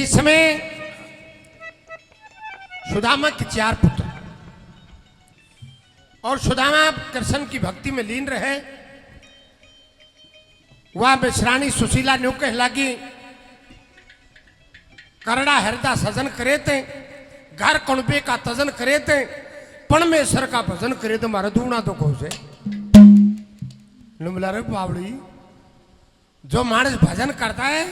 समय सुदामा के 4 पुत्र और सुदामा कृष्ण की भक्ति में लीन रहे। वह बेसरानी सुशीला न्यू कह लगी करड़ा हृदय सजन करे थे, घर कुणबे का तजन करे थे, परमेश्वर का भजन करे तो मारा दूना तो खोसे बोला रे बावड़ी, जो मानस भजन करता है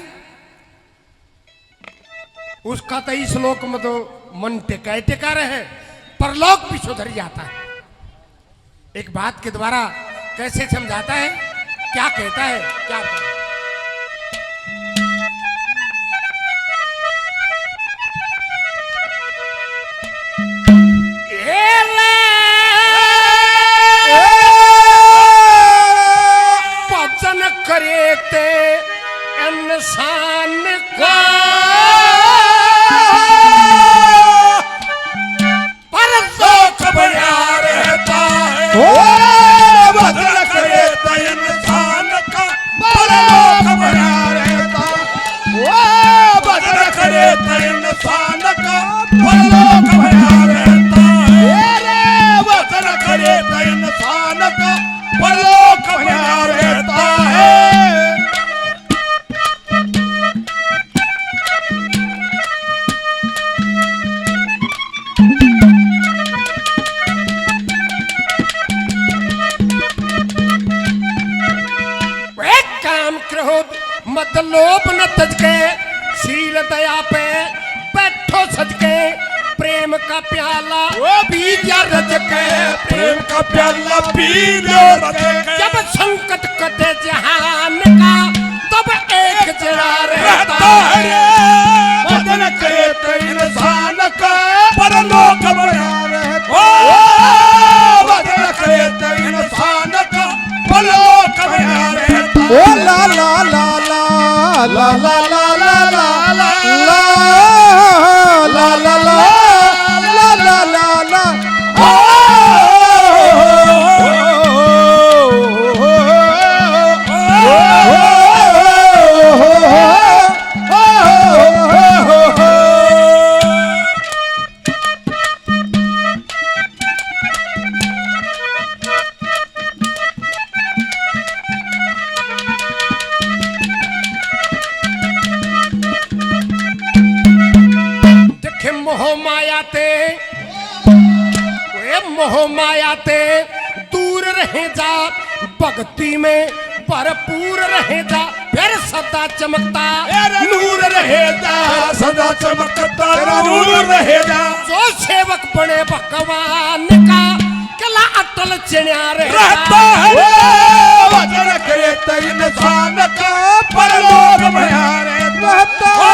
उसका तो इस लोक में तो मन टिका रहे, परलोक भी सुधर जाता है। एक बात के द्वारा कैसे समझाता है, क्या कहता है, क्या कहता है? भजन करे ते इंसान का भजन करे तो इंसान का परलोक बना रहता, भजन करे तो इंसान का परलोक बना रहता है, भजन करे तो इंसान का परलोक बना रहता है। मत लोभ न तजके, शील दया पे बैठो सजके, प्रेम का प्याला वो पी जा रज के, प्रेम का प्याला पी लो रज के। जब संकट कटे जहान का तब एक जड़ा रहता है, भजन करे तो इंसान का परलोक बना रहता, भजन करे तो इंसान का परलोक बना रहता। ओ ला ला ला ला ला ला ला ला ला ला ला ला ला ला ला मोह माया ते दूर रहे जा, भक्ति में भरपूर रहे जा, फिर सदा चमकता नूर रहे जा, सदा चमकता नूर रहे जा। जो सेवक बने भगवान का कला अटल चिन्या रहता है, भजन करे तो इंसान का परलोक बना रहता है,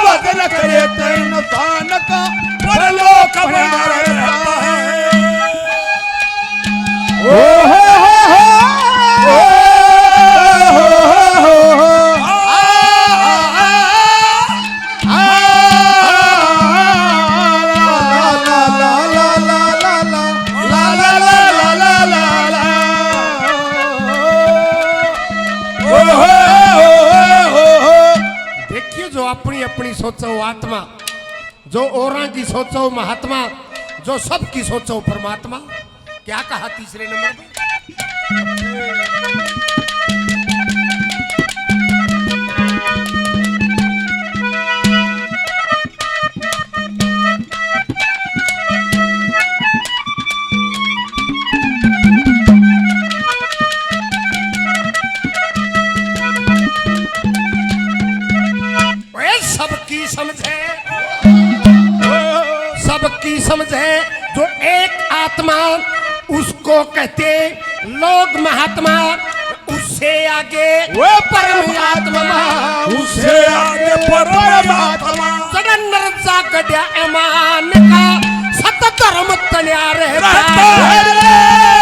भजन करे तो इंसान का परलोक बना रहता है। देखिए जो अपनी अपनी सोचो आत्मा, जो औरा की सोचो महात्मा, जो सब की सोचो परमात्मा। क्या कहा तीसरे नंबर पे? सबकी समझे, सबकी समझे जो एक आत्मा उसको कहते लोग महात्मा, उससे आगे वो परमात्मा, उससे आगे परमात्मा। सडन सा गड्या ईमान का सत धर्म तन्या रहता है,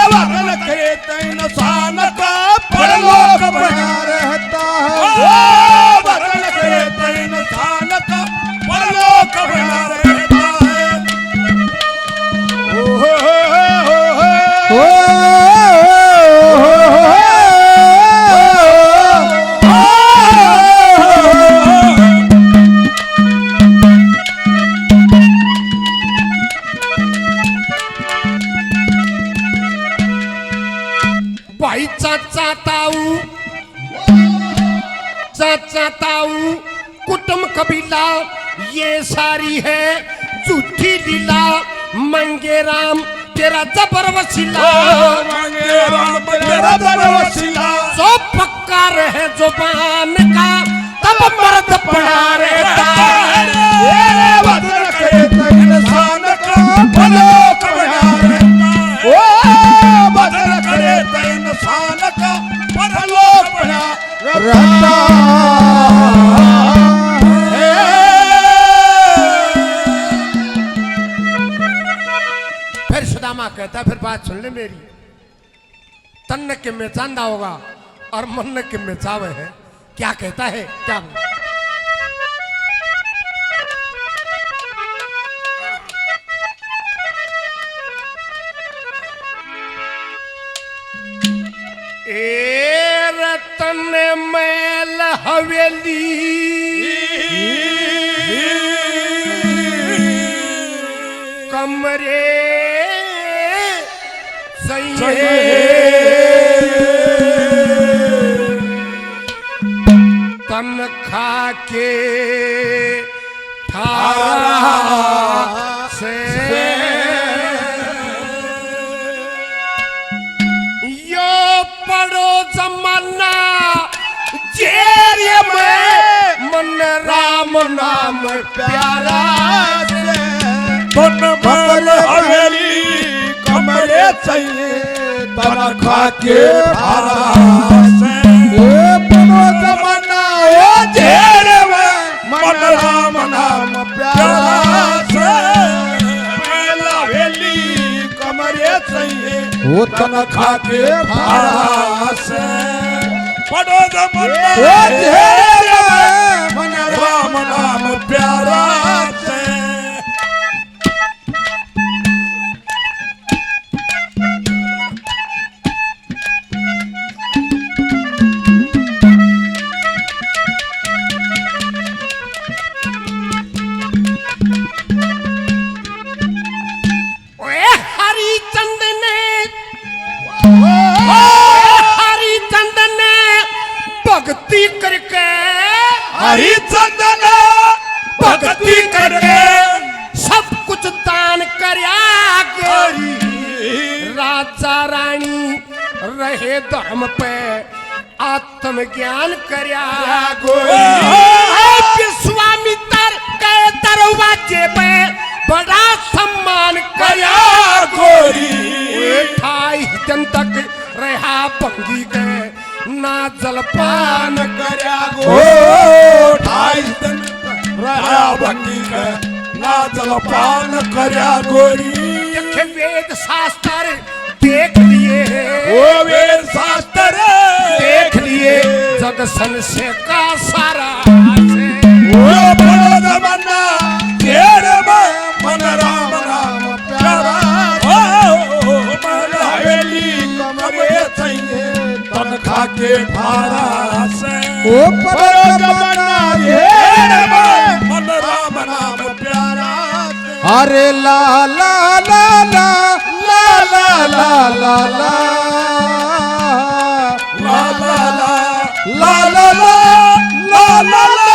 भजन करे तो इंसान का परलोक बना रहता है, भजन करे तो इंसान का परलोक बना रहता है। सच्चा ताऊ कुटुंब कबीला ये सारी है झूठी लीला। मंगे राम तेरा जबर वसीला, मांगे राम तेरा जबर वसीला। सो पक्का रहे जुबान का तब मर्द पड़ा रहता। वजन करे तो इंसान का परलोक बना रहता है। ओ वजन करे तो इंसान का परलोक बना रहता है। फिर सुदामा कहता फिर बात सुन ले मेरी, तन के में चांदा होगा और मन के में चावे है। क्या कहता है क्या ए रतन मैल हवेली कमरे तन खा के ठारा से यो पड़ो जमाना जेरिए में मन राम नाम प्यारा से। तन मैल हवेली कमरे चाहिए तन खा के ठारा से। बनो जमाना ओ जेर में मन राम नाम प्यारा से। मैल हवेली कमरे चाहिए वो तन खा के ठारा से। बनो जमाना ओ जेर में मन राम नाम प्यारा से। भक्ति करके हरिचंदन भक्ति करके सब कुछ दान करया गोरी। राजा रानी रहे धर्म पे आत्म ज्ञान करया गोरी। विश्वामित्र के दरवाजे पे बड़ा सम्मान करया गोरी। 28 दिन तक रहा भंगी गए ना जलपान करया ओ 28 दिन रहा भंगी के ना जलपान करया गोरी। देखे वेद शास्त्र देख लिए ओ वेद शास्त्र देख लिए जग संशय का सारा से। ओ बनो जमाना जेर में मन राम नाम प्यारा। ओ मैल हवेली कमरे चाहिए तन खा के ठारा से। ओ बनो जमाना जेर में मन राम नाम प्यारा से। अरे ला ला ला ला ला ला ला ला ला ला ला ला ला ला ला ला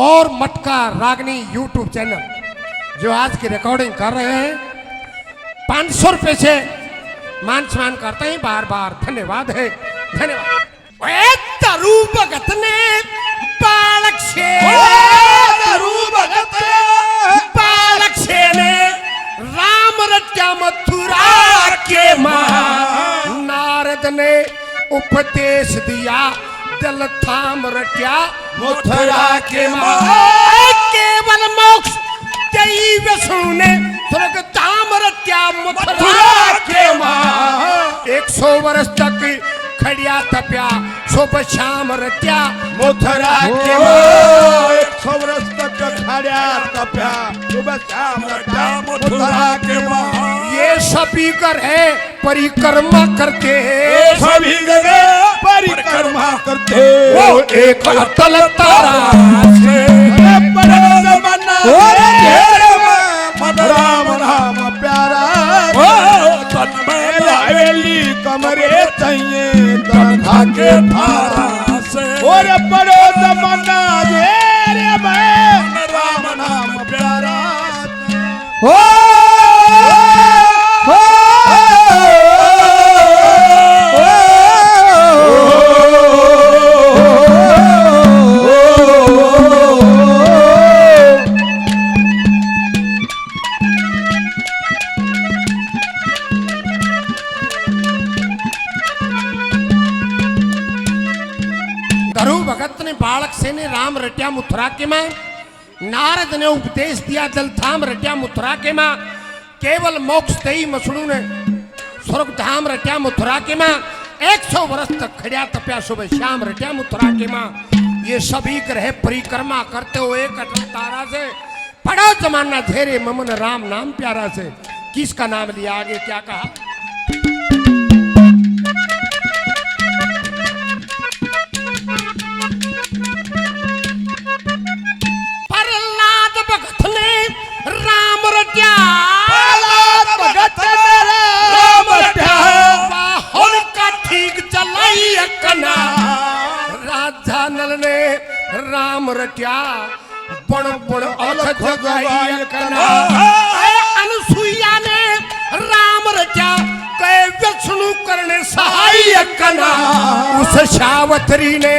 और मटका रागनी यूट्यूब चैनल जो आज की रिकॉर्डिंग कर रहे हैं 500 रुपए से मान सम्मान करते हैं। बार बार धन्यवाद है, धन्यवाद। तरु भगत ने बालक से बालक से ने राम रचा मथुरा के मां। नारद ने उपदेश दिया दिल थाम रट्या मथुरा के मां। केवल मोक्ष जई विष्णु ने स्वर्ग धाम रट्या मथुरा के मां। 100 वर्ष तक खड़ी तप्या सुबह शाम रत्या मथुरा के 100 वर्ष तक खड़ा तप्या सुबह शाम रटा मथुरा के ये सभी कर है परिक्रमा करते सभी जगह परिक्रमा करते वो एक अतल तारा से बड़ा जमाना राम राम प्यारा हवेली कमरे चाहिए तनखा के थारा से और बड़ो जमाना रे मैं राम नाम प्यारा हो भगत ने बालक से ने राम रट्या मथुरा के मां नारद ने उपदेश दिया जल धाम रट्या मथुरा के मां केवल मोक्ष दई मसड़ू ने स्वर्ग धाम रट्या मथुरा के मां 100 वर्ष तक खड़ा तप्या सुबह शाम रट्या मथुरा के मां ये सभी ग्रह परिक्रमा करते हुए अटल तारा से पढ़ो जमाना धेरे ममन राम नाम प्यारा से किसका नाम लिया आगे क्या कहा राम रट्या बण बण अलख जगाई कना अनुसुईया ने राम रट्या कै विष्णु करने सहाय कना उस सावत्री ने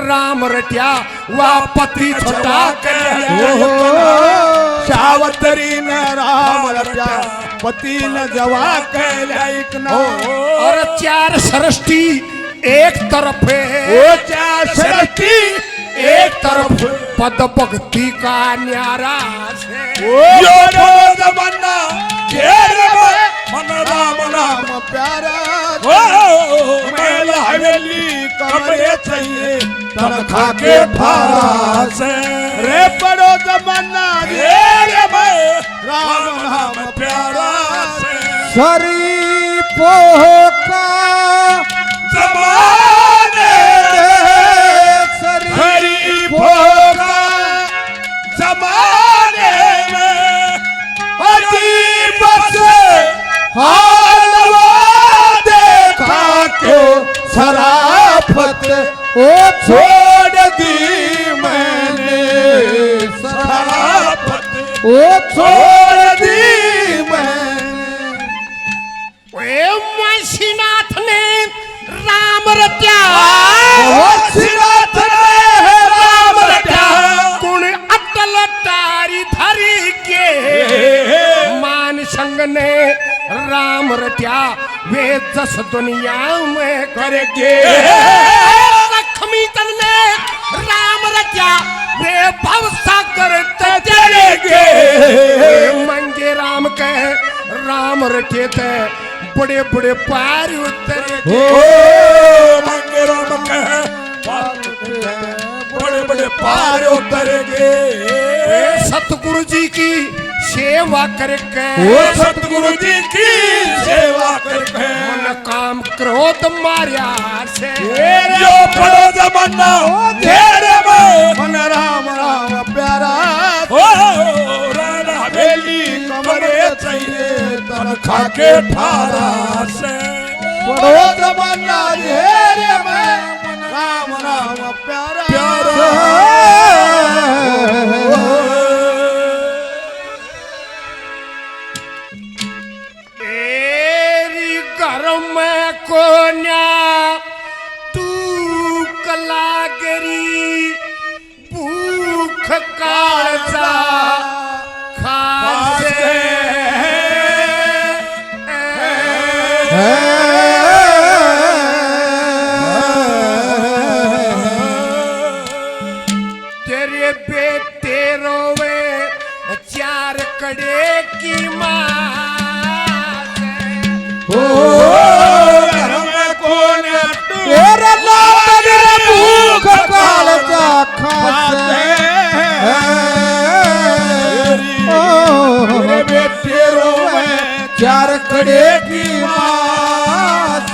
राम रट्या वा पति छोटा सावत्री ने राम रट्या पति न जवा कहना और 4 सृष्टि एक तरफ है वो 4 सृष्टि एक तरफ पद भक्ति का न्यारा से यो जमाना मन राम नाम प्यारा मेला हवेली कमरे चाहिए तनखा के थारा से रे बड़ो जमाना रे राम नाम प्यारा से शरीफो का जमाने शरीफो का जमाने में अजीब से हालवा देखा के शराफत ओ छोड़ दी मैंने शराफत ओ छोड़ दी मैंने मुंशीनाथ ने राम रट्या राम रट्या गुण अटल तारी धरी के मान संग ने राम रट्या वे 10 दुनिया में करके लक्ष्मी तन ने राम रट्या वे भव सागर तजरेगे मंगे राम के राम रटे थे बड़े बड़े पार उतरे मंगे राम के बड़े बड़े पार उतरेगे सतगुरु जी की सेवा करके सतगुरु जी की सेवा करके मन काम क्रोध मारिया से यो बड़ो जमाना तेरे मन राम राम प्यारा हवेली कमरे चाहिए तनखा के थारा से बड़ो जमाना तेरे राम राम प्यारा घर में कोन्या तू कलागरी भूख कालसा खासे तेरे बेटे रोवे 4 कड़े की माँ घर में कौन तेरे कड़े की मास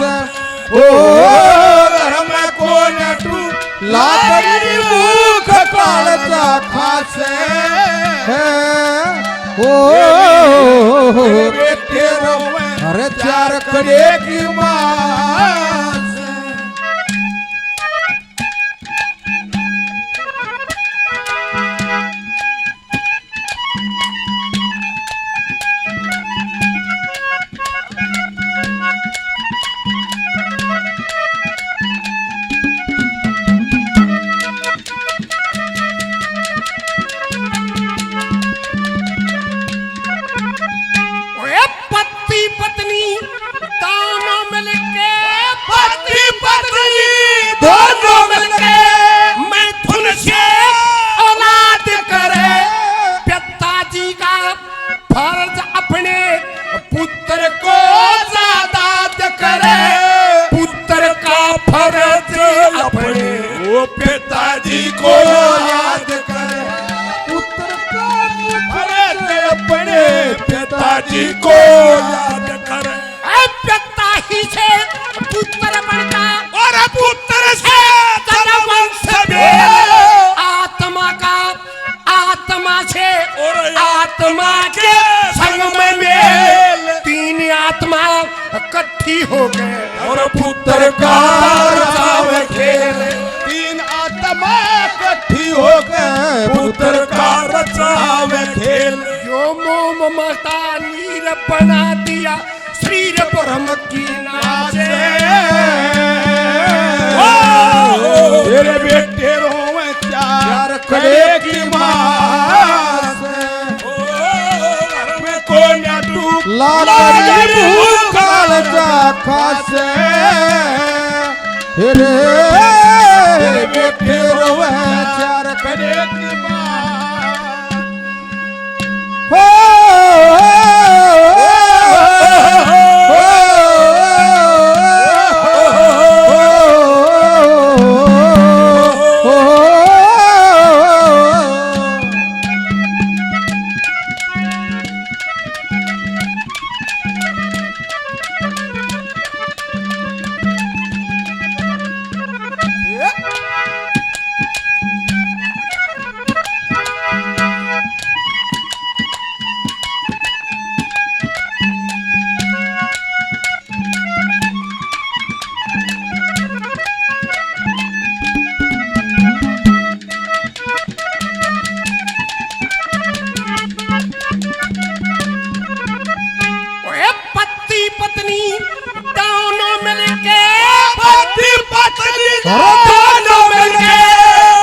ओ घर में कोण तू लाकड़ी भूख कालचा खासे है ओ बेटे रोवे अरे चार कड़े की मास ओए पति पत्नी दोनों मिलके पति पत्नी दोनों मिलके मैथुन से औलाद करे पिताजी का फर्ज अपने पुत्र को आजाद करे पुत्र का फर्ज अपने वो पिताजी को याद करे पुत्र का फर्ज अपने पिताजी को याद करे पिता ही से पुत्र बनता और पुत्र से वंश आत्मा का आत्मा से और आत्मा के संग में मेल तीन आत्मा इकट्ठी हो गए और पुत्र का रचाव खेल तीन आत्मा इकट्ठी हो गए पुत्र का रचाव खेल जो मोम ममता नीर बना दिया शरीर ब्रह्म की नाचे तेरे बेटे रोवे चार कड़े की मास में कौन तू लाकड़ी भूख कालचा खासे रे बेटे रोवे चार कड़े की मास हो ओए पति पत्नी दोनों मिलके पति पत्नी दोनों मिलके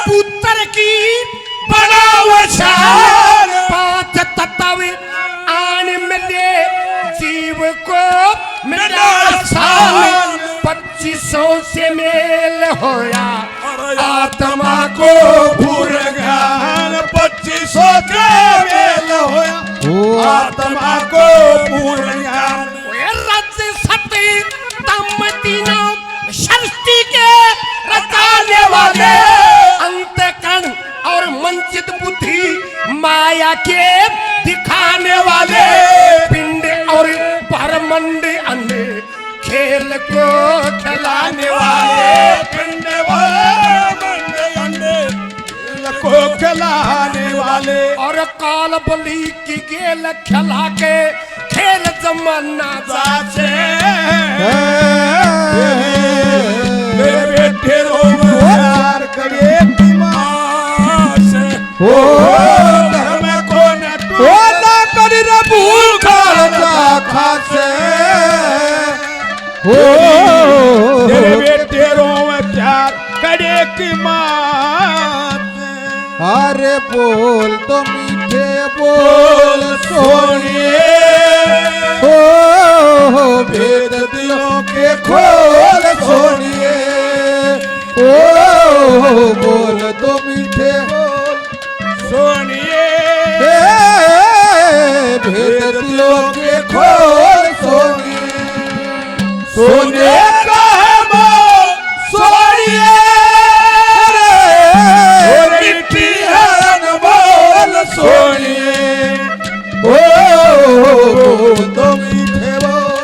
पुत्र की बनावशाल पांच तत्व आन मिले जीव को मिला साल 2500 से मेल होया आत्मा को भूल ज्ञान 2500 के मेल होया आत्मा को भूल ज्ञान रज सती तम तीनों सृष्टि के रचाने वाले अंतकरण और मंचित बुद्धि माया के दिखाने वाले पिंड और परमंड अंडे खेल को खिलाने वाले पिंड वाले अंडे को खिलाने वाले और काल बलि की गेल खिला के खेल जमाना जाचे मेरे बेटे रोवे यार कड़े की मास हो घर में कौन तू ओ लाकड़ी रे भूख कालचा खासे हो तेरे बेटे रोवे चार कड़े की मास अरे बोल तो मीठे बोल सोनिए ओ भेद दिलों के खोल सोनिए ओ बोल तो मीठे बोल सोनिए भेद दिलों के खोल सोनिए सोने का है मोल सोनिए सोनिए ओ तो मीठे बोल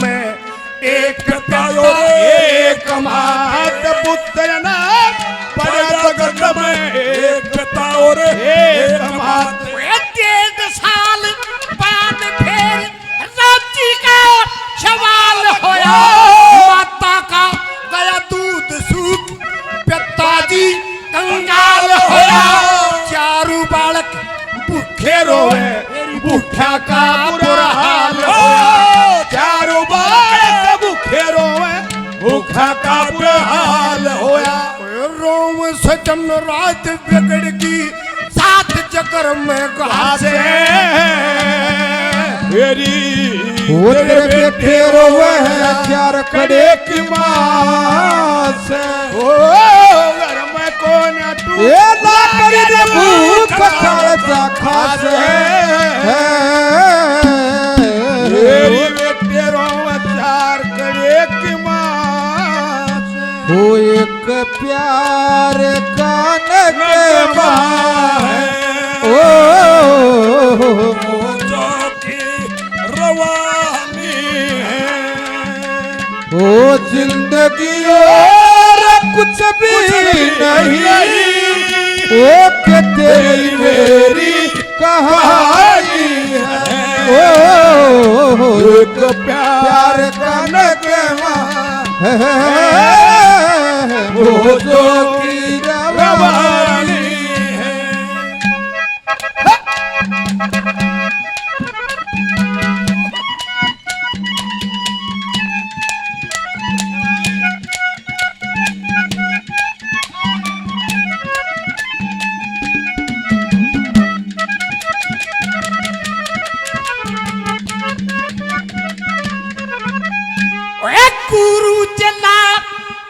में एक तायो एक मात पुत्र ना बड़े जगत में एक तायो एक मात 1.5 साल बाद फिर राज्य का सवाल होया माता का गया दूध सूख पिताजी कंगाल होया चारू बालक भूखे रोए भूखा का बुरा हाल होया चारों बालक भूखे रोए भूखा का बुरा हाल होया रोम सजन रात बिगड़ की सात चक्कर में घासे वो तेरे बेटे रोवे है चार कड़े की माँ से ओ घर में कौन ये ना करी रे भूख खालसा खास मेरी बेटे रोवे चार कड़े की माँ से वो एक प्यार कान के माँ ओ रवानी ओ जिंदगी और कुछ भी नहीं ओ के तेरी मेरी कहानी है ओ एक प्यार करने के वो जो की रवानी है गुरु चला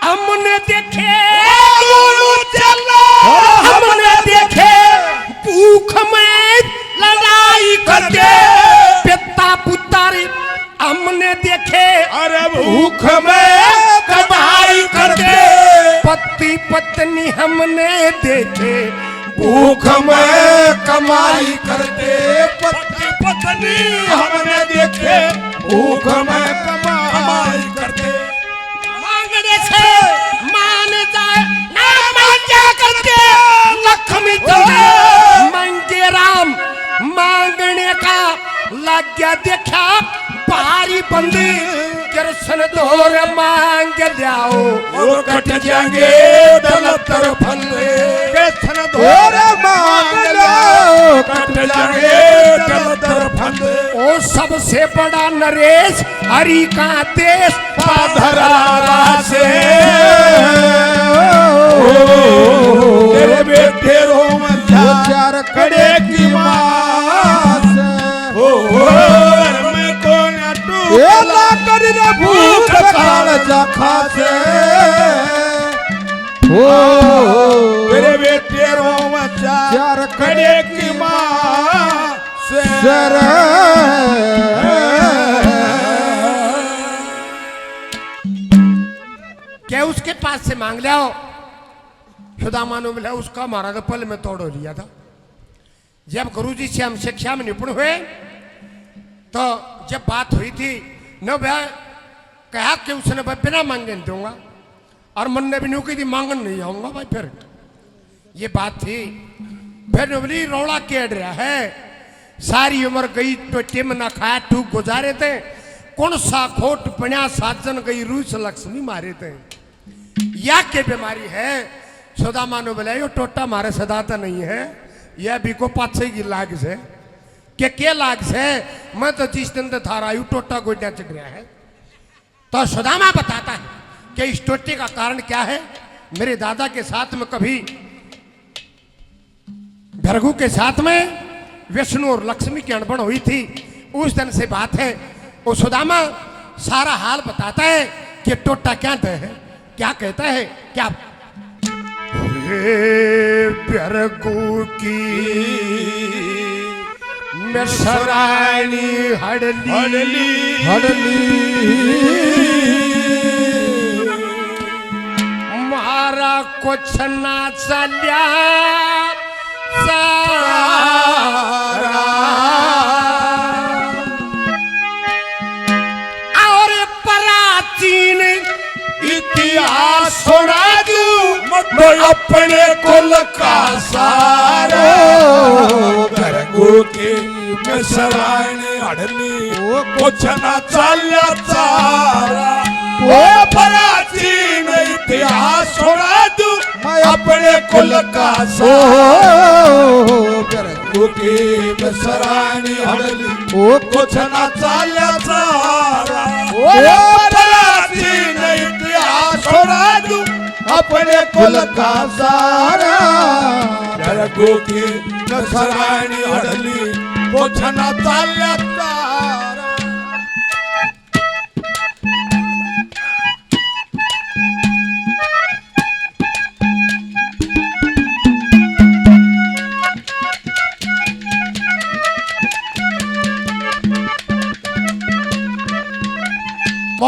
हमने देखे गुरु चला हमने देखे भूख में लड़ाई करते पिता पुत्र हमने देखे अरे भूख में कमाई करते पति पत्नी हमने देखे भूख में कमाई करते पति पत्नी हमने देखे भूख में कमाई करते मांगने से मान जाए ना मांगा करते लक्ष्मी चले मांगे राम मांगने का लग्या देखा भारी बंदी कृष्ण दौर मांग जाओ और कट जाएंगे दलतर फंदे कृष्ण और मांग लो कट जाएंगे दलतर फंदे ओ सबसे बड़ा नरेश हरि का देश पाधरारा से तेरे बेटे रोम चार कड़े की माँ से मैं कौन ये ला कर रे भूख खालसा खासे हो तेरे बेटे रोम चार कड़े की माँ से सर क्या उसके पास से मांग लिया सुदामा ने मिला उसका हमारा तो पल में तोड़ लिया था जब गुरुजी से हम शिक्षा में निपुण हुए तो जब बात हुई थी न भैया कहा कि उसने भाई बिना मांगे नहीं दूंगा और मन ने भी नहीं की थी मांगन नहीं आऊंगा भाई फिर ये बात थी फिर बोली रौला केड़ रहा है सारी उम्र गई तो टिम ना खाया टूक गुजारे थे कौन सा खोट पण्या साजन गई रूस लक्ष्मी मारे थे या के बीमारी है सुदामा ने बोला यो टोटा मारे सदाता नहीं है यह भी को पाछे की लाग से के लाग से मैं तो जिस दिन तो थारा यू टोटा गोड्या चढ़ रहा है तो सुदामा बताता है कि इस टोटे का कारण क्या है मेरे दादा के साथ में कभी भरगु के साथ में विष्णु और लक्ष्मी की अनबन हुई थी उस दिन से बात है वो सुदामा सारा हाल बताता है कि टोटा क्या है क्या कहता है क्या भरगु की मैं सरानी हड़ली मारा कुछ ना चलिया सारा और लो अपने कुल का सारा गरगू की मिसरानी अडली कुछ ना चाल्या चारा वो प्राचीन इतिहास सुना दूं मैं अपने कुल का सारा गरगू की मिसरानी अडली कुछ ना चाल्या चारा वो प्राचीन इतिहास सुना दूं अपने कुल का सारा गरगू की मिसरानी अडली कुछ ना चाल्या चारा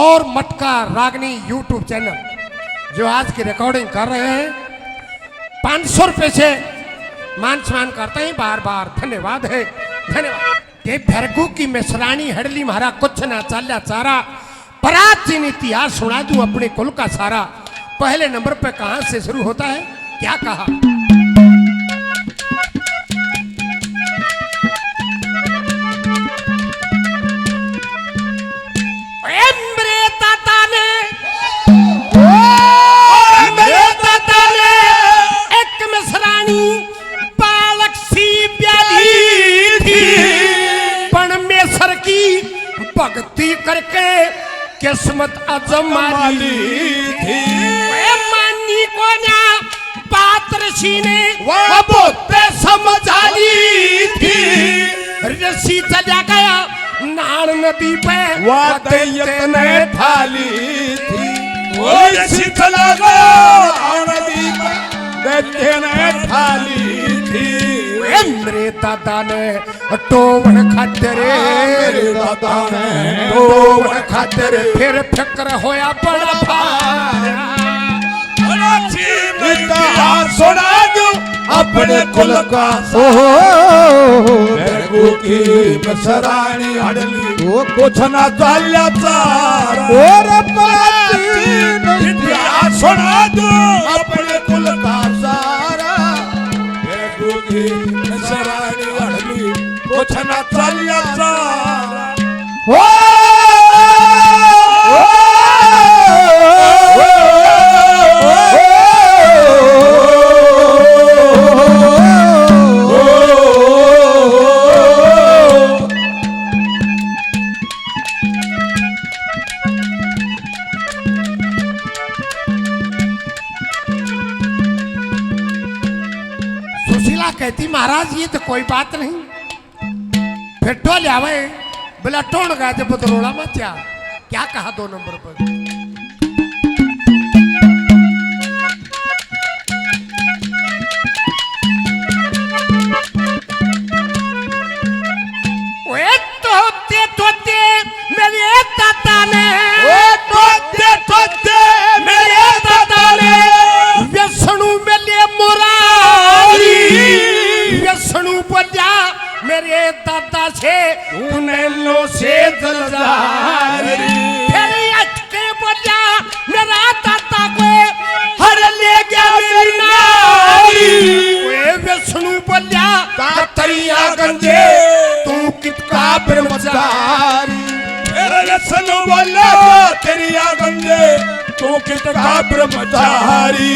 और मटका रागनी यूट्यूब चैनल जो आज की रिकॉर्डिंग कर रहे हैं 500 रुपए से मान सम्मान करते हैं बार बार धन्यवाद है धन्यवाद। ये भरगू की मिसरानी हड़ली मारा कुछ ना चाल्या चारा प्राचीन इतिहास सुना दूं अपने कुल का सारा। पहले नंबर पे कहां से शुरू होता है क्या कहा भक्ति करके किस्मत अजमाली थी मानी को ना पात्र सीने वो बोते समझाली थी रसी चला गया नाड़ नदी पे वो दैयत ने थाली थी वो रसी चला गया नाड़ नदी पे दैयत ने थाली थी मेरे दादा ने टोवन खातरे मेरे दादा ने टोवन खातरे फिर फिक्र होया बड़ा भारा इतिहास सुना दूं अपने कुल का गरगू की मिसरानी अडली कुछ ना चाल्या चारा इतिहास सुना दूं अपने कुल का सारा गरगू की मिसरानी अडली कुछ ना चाल्या चारा सुशीला कहती महाराज ये तो कोई बात नहीं फिर टोल आवे बोला टोन गया जब बदरोड़ा मत क्या कहा 2 नंबर पर तोते मेरे दादा ने तोते मेरे दादा ने व्यसनु मेले मुरारी व्यसनु बोलिया मेरे दादा से तूने लो से जलजारी फिर अटके बोलिया मेरा दादा को हर ले गया मेरी नारी व्यसनु बोलिया तरिया गंजे तू कितना ब्रह्मचारी मेरे व्यसनु बोला तेरिया गंजे तू कितना ब्रह्मचारी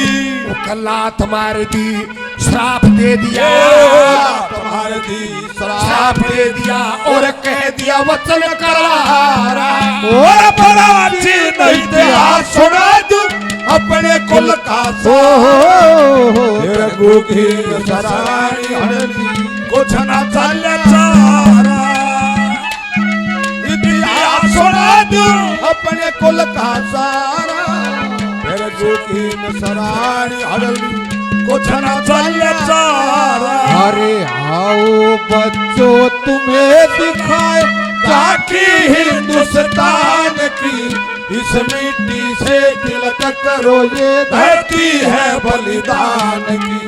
कल्ला तुम्हारे दी श्राप दे दिया तुम्हारे दी श्राप दे दिया और कह दिया वचन करारा और प्राचीन इतिहास सुना दूं अपने कुल का गरगू की मिसरानी अडली कुछ ना चाल्या चारा इतिहास सुना दूं अपने कुल का सारा गरगू की मिसरानी अडली कुछ ना चाल्या चारा अरे आओ बच्चों तुम्हें दिखाए ताकि हिंदुस्तान की इस मिट्टी से तिलक करो ये धरती है बलिदान की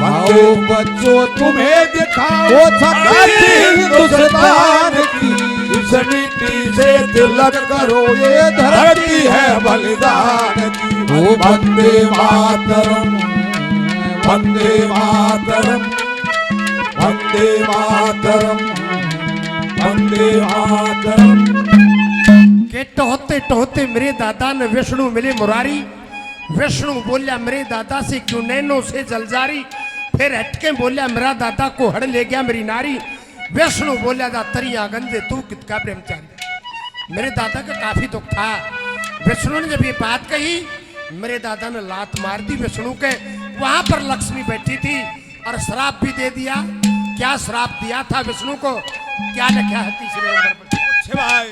आओ बच्चों तुम्हें दिखाओ ताकि हिंदुस्तान की इस मिट्टी से तिलक करो ये धरती है बलिदान की वो वंदे मातरम वंदे मातरम वंदे मातरम वंदे मातरम। के टहते टहते मेरे दादा ने विष्णु मिले मुरारी। विष्णु बोलिया मेरे दादा से क्यों नैनों से जलजारी। फिर हटके बोलिया मेरा दादा को हड़ ले गया मेरी नारी। विष्णु बोलिया दा तरिया गंजे तू कितका ब्रह्मचारी। मेरे दादा का काफी दुख था। विष्णु ने जब ये बात कही मेरे दादा ने लात मार दी विष्णु के। वहां पर लक्ष्मी बैठी थी और श्राप भी दे दिया। क्या श्राप दिया था विष्णु को, क्या लिखा है तीसरे नंबर पर। अच्छे भाई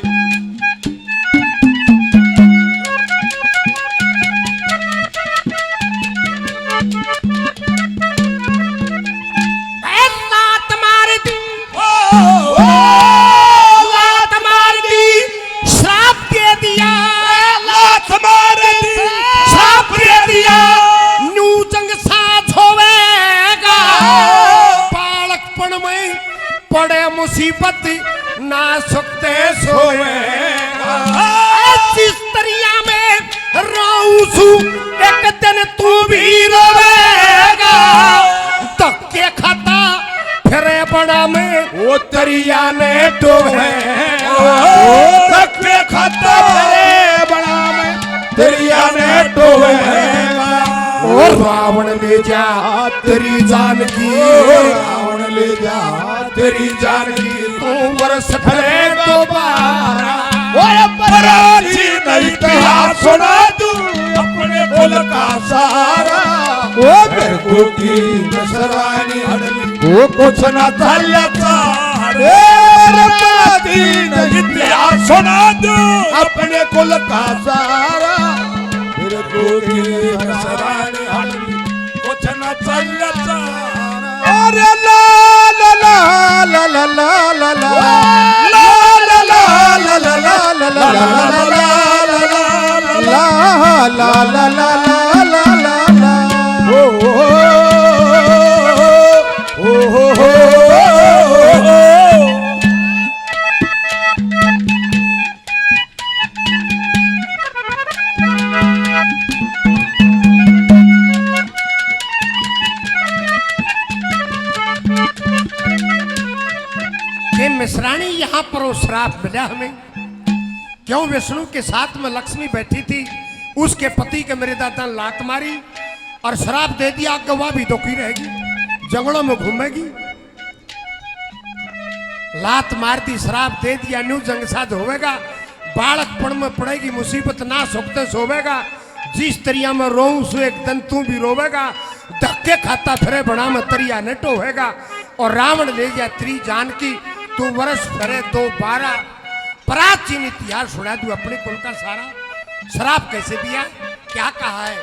लात मार दी, लात मार दी, श्राप दे दिया, लात मार दी, श्राप दे दिया। न्यू जंग साथ होवेगा, बालकपन में पड़े मुसीबत ना सकते सोएगा। जिस तरिया में रोऊं एक दिन तू भी रोवेगा। धक्के खाता फिरे बड़ा में वो तरिया ने डोबेगा। धक्के खाता फिरे बड़ा में दरिया ने डोबेगा। और रावण ले जा तेरी जान की, रावण ले जा तेरी जान की तू बरस फिरे दोबारा। प्राचीन इतिहास सुना तू अपने कुल का सारा। ओ मेरे को की नसरानी वो कुछ न चलता रे। प्राचीन इतिहास सुना तू अपने कुल का सारा। मेरे को की नसरानी कुछ न चलता। अरे ला ला ला ला ला ला ला ला मिश्राणी यहाँ पर वो श्राप मिला हमें। क्यों विष्णु के साथ में लक्ष्मी बैठी थी, उसके पति के मेरे दादा ने लात मारी और श्राप दे दिया। गवाह भी दुखी रहेगी, जंगलों में घूमेगी। लात मार दी, श्राप दे दिया, न्यू जंग साध होवेगा। बालकपन में पड़ेगी मुसीबत ना सुखते सोवेगा। जिस तरिया में रोऊं सो एक दिन तू भी रोवेगा। धक्के खाता फिरे बड़ा में तरिया न टोहेगा। और रावण ले गया तेरी जान की तू वर्ष फिरे दोबारा। प्राचीन इतिहास सुना दू अपने कुल का सारा। श्राप कैसे दिया, क्या कहा है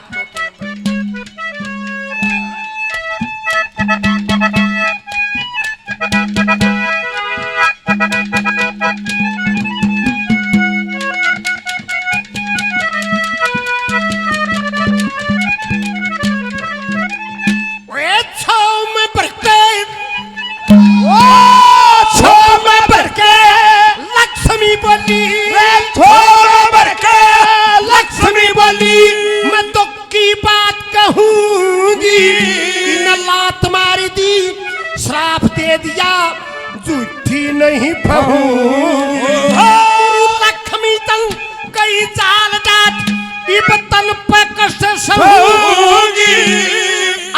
लक्ष्मी बोली मैं दुख की बात कहूंगी। न लात मारी दी, श्राप दे दिया, झूठी नहीं कहूंगी। लक्ष्मी तन कई चाल डाट इब तन पे कष्ट सहूंगी।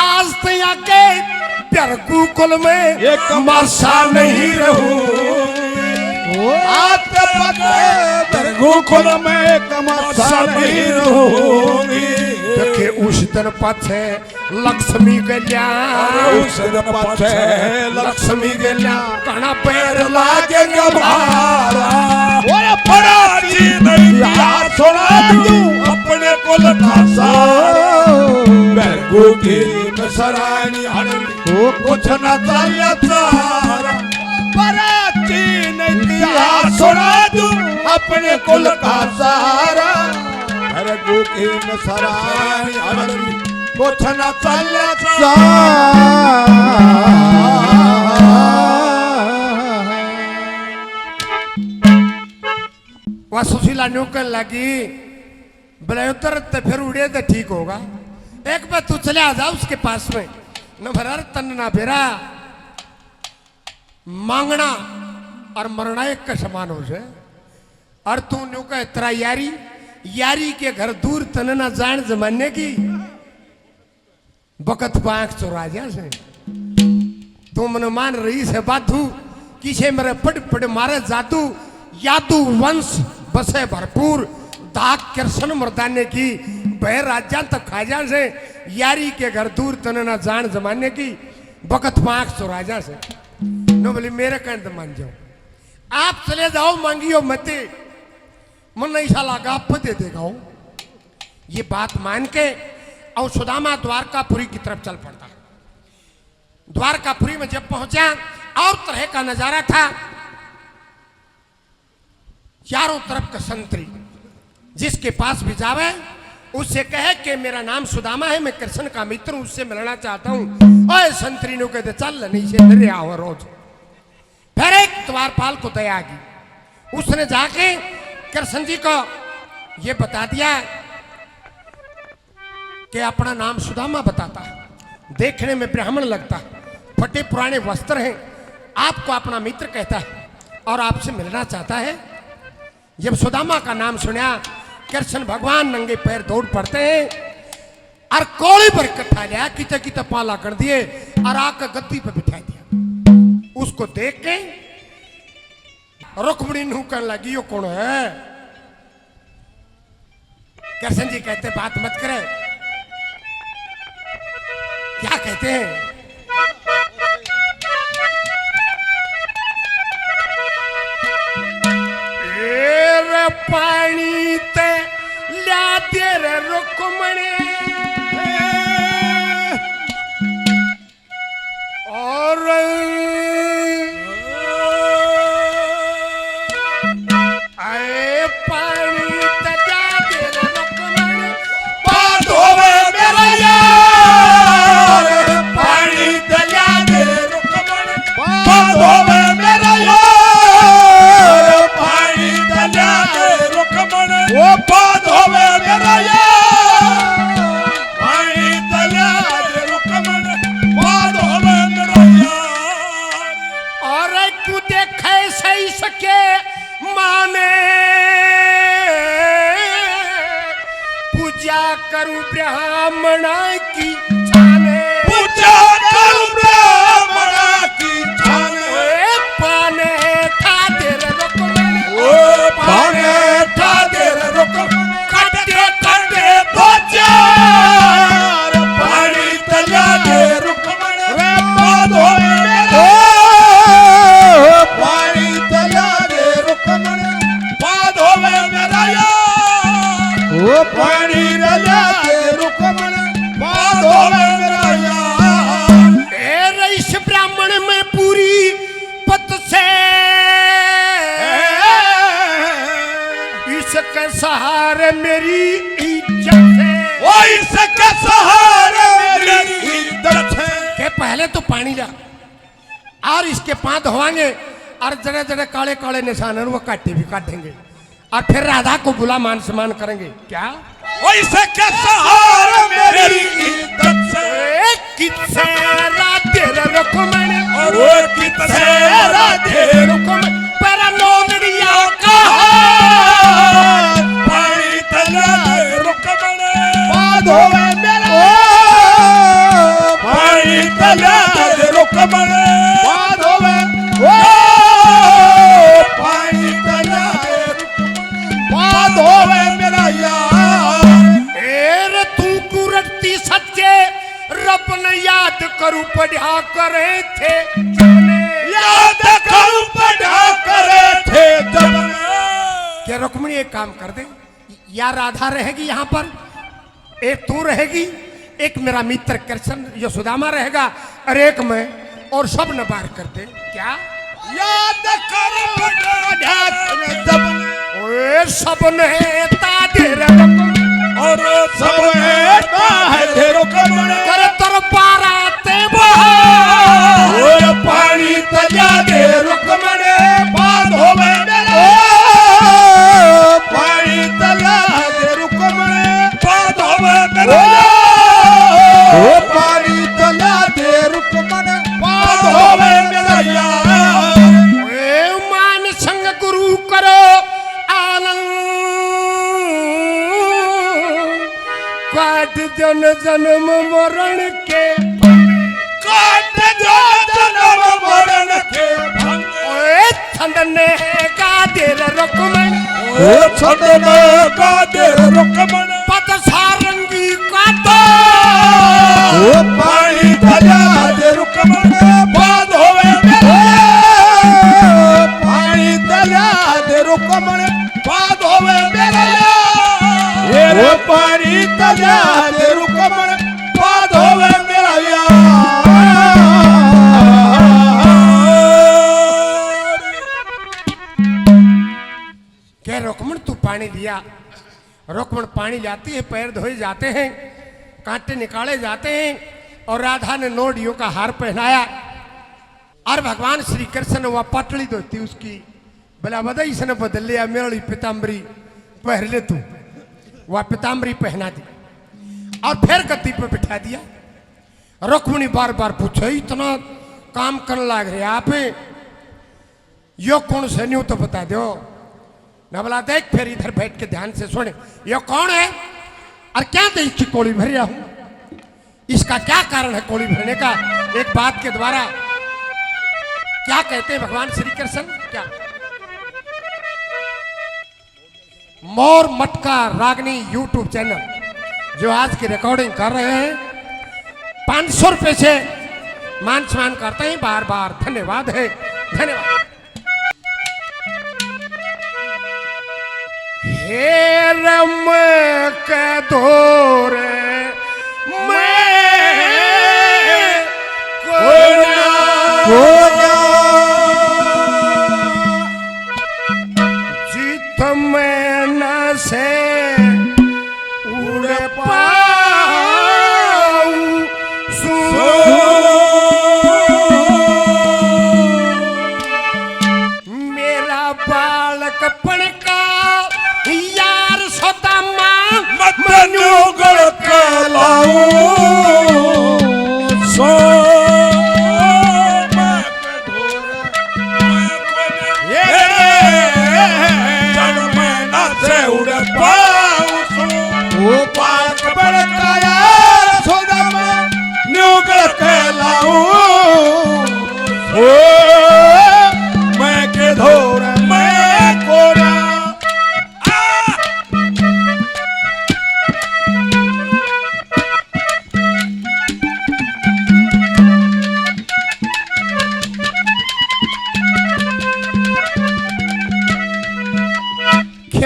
आज ते आगे प्यारकू कुल में एक मासा नहीं रहूंगी। गुकुल में कमसा नहीं रहूंगी। देखे उस दिन पाछे लक्ष्मी गल्या, उस दिन पाछे लक्ष्मी गल्या कणा पैर लागेंगे भारा। ओए प्राचीन इतिहास सुना तू अपने कुल का सारा। बैगू की नसरानी हड़ली कुछ न चलता। प्राचीन इतिहास सुना तू अपने कुल का सारा। बैगू की नसरानी हड़ली कुछ न चलता। वह सुशीला न्यूकन लगी बोले उतर तो फिर उड़े तो ठीक होगा। एक बार तू चले आ जा उसके पास में। न भरर तन ना बेरा मांगना और मरना एक का समान हो से। और तू न्यू का तेरा यारी यारी के घर दूर तन ना जान जमाने की बकत पांख चौराजा से तू मन मान रही से बातू किसे मेरे पट पट मारे जादू यादू वंश बसे भरपूर दाग कृष्ण मर्दाने की बह राजा तक खाजा से यारी के घर दूर तने ना जान जमाने की बकत पांख चौराजा से। नो बोली मेरे कहने मान जाओ आप चले जाओ मांगियो मते मन नहीं साला आप दे देगा हो। ये बात मान के और सुदामा द्वारकापुरी की तरफ चल पड़ता। द्वारकापुरी में जब पहुंचा और तरह का नजारा था, चारों तरफ का संतरी जिसके पास भी जावे उससे कहे कि मेरा नाम सुदामा है, मैं कृष्ण का मित्र हूं, उससे मिलना चाहता हूं। और संतरी ने कहते चल नहीं से मेरे आओ रोज। फिर एक द्वारपाल को दया की, उसने जाके कृष्ण जी को ये बता दिया कि अपना नाम सुदामा बताता है, देखने में ब्राह्मण लगता है, फटे पुराने वस्त्र हैं, आपको अपना मित्र कहता है और आपसे मिलना चाहता है। जब सुदामा का नाम सुना कृष्ण भगवान नंगे पैर दौड़ पड़ते हैं और कोड़ी पर इकट्ठा लिया, किते किते पाला कर दिए और आकर गद्दी पर बिठा दिया। उसको देख के रुक्मिणी नू कहने लगी यो कौन है। कृष्ण जी कहते बात मत करे। क्या कहते हैं? पानी ते ल्या तेरे रुक्मणी और आए पानी ते ल्या तेरे रुक्मणी बात होवे मेरा यार। पानी ते ल्या तेरे रुक्मणी बात होवे मेरा यार। पानी ते ल्या वो बात होवे मेरा यार। पानी तल्या रुकमन बात होवे मेरा यार। और तू देखे सही सके माने पूजा करूं ब्राह्मण की छाने। पूजा करूं ब्राह्मण की छाने। पाने था तेरे रुकमन ओ पाने पानी तल्या दे रुकमन बात होवे मेरा। पानी तल्या दे रुकमन बात होवे मेरा यार। ओ पानी तल्या दे रुकमन बात होवे मेरा यार। ए रईस ब्राह्मण में पूरी पत से इसके सहारे मेरी इज्जत है। वो इसके सहारे मेरी इज्जत है। के पहले तो पानी ला और इसके पांव धोवांगे और जड़े जड़े काले काले निशान वो काटे भी काटेंगे और फिर राधा को बुला मान सम्मान करेंगे। क्या वो इसके सहारे मेरी इज्जत से। कितसे राधे रुक्मणी और वो कितसे राधे रुक्मणी पर नोनड़िया कहा। पानी तल्या रुक्मणी बात होवे मेरा। पानी तल्या रुक्मणी बात होवे। पानी तल्या बात होवे मेरा यार। एर तू कुरती सच्चे रब ने याद करूं पढ़ा करे थे जबने। याद करूं पढ़ा करे थे जबने। क्या रुक्मिणी एक काम कर दे, या राधा रहेगी यहाँ पर, एक तू रहेगी, एक मेरा मित्र कृष्ण जो सुदामा रहेगा और एक मैं, और सब न बार कर दे। क्या याद करो सबने तादेर और सबने तादेर कर तर पाराते बहा। पानी तल्या दे रुक्मणी बात होवे मेरा। पानी तल्या दे रुक्मणी बात होवे मेरा। पानी तल्या दे जन्म मरण के काट जो जन्म मरण के फंदे ओए छंदने का देर रुकमन ओ छंदने का देर रुकमन पत सारंगी का तो ओ पानी दरिया दे रुकमन बांध होवे मेरे पानी दरिया दे रुकमन बांध होवे मेरे ओ पानी दरिया दे रुकमन बांध होवे मेरा क्या रुकमन तू पानी दिया। रुकमन पानी लाती है, पैर धोए जाते हैं, कांटे निकाले जाते हैं और राधा ने नोडियों का हार पहनाया और भगवान श्री कृष्ण ने वह पटड़ी धोती उसकी बोला बधाई से ने बदल लिया मेरी पिताम्बरी पहन ले तू। वह पिताम्बरी पहना दी और फिर गद्दी पे बिठा दिया। रुक्मिणी बार बार पूछे इतना काम करने लग रहे आप यो कौन से न्यू तो बता दो ना। बोला देख फिर इधर बैठ के ध्यान से सुने यो कौन है और क्या देख की कोड़ी भर रहा हूं, इसका क्या कारण है कोड़ी भरने का। एक बात के द्वारा क्या कहते हैं भगवान श्री कृष्ण, क्या मोर मटका रागनी यूट्यूब चैनल जो आज की रिकॉर्डिंग कर रहे हैं 500 रुपए से मान सम्मान करते हैं, बार बार धन्यवाद है, धन्यवाद। हे रम के धोरे मैं कोना जीत में न से उड़ पाऊं मेरा बालकपन का यार सदामा मनु गल कलाऊं सो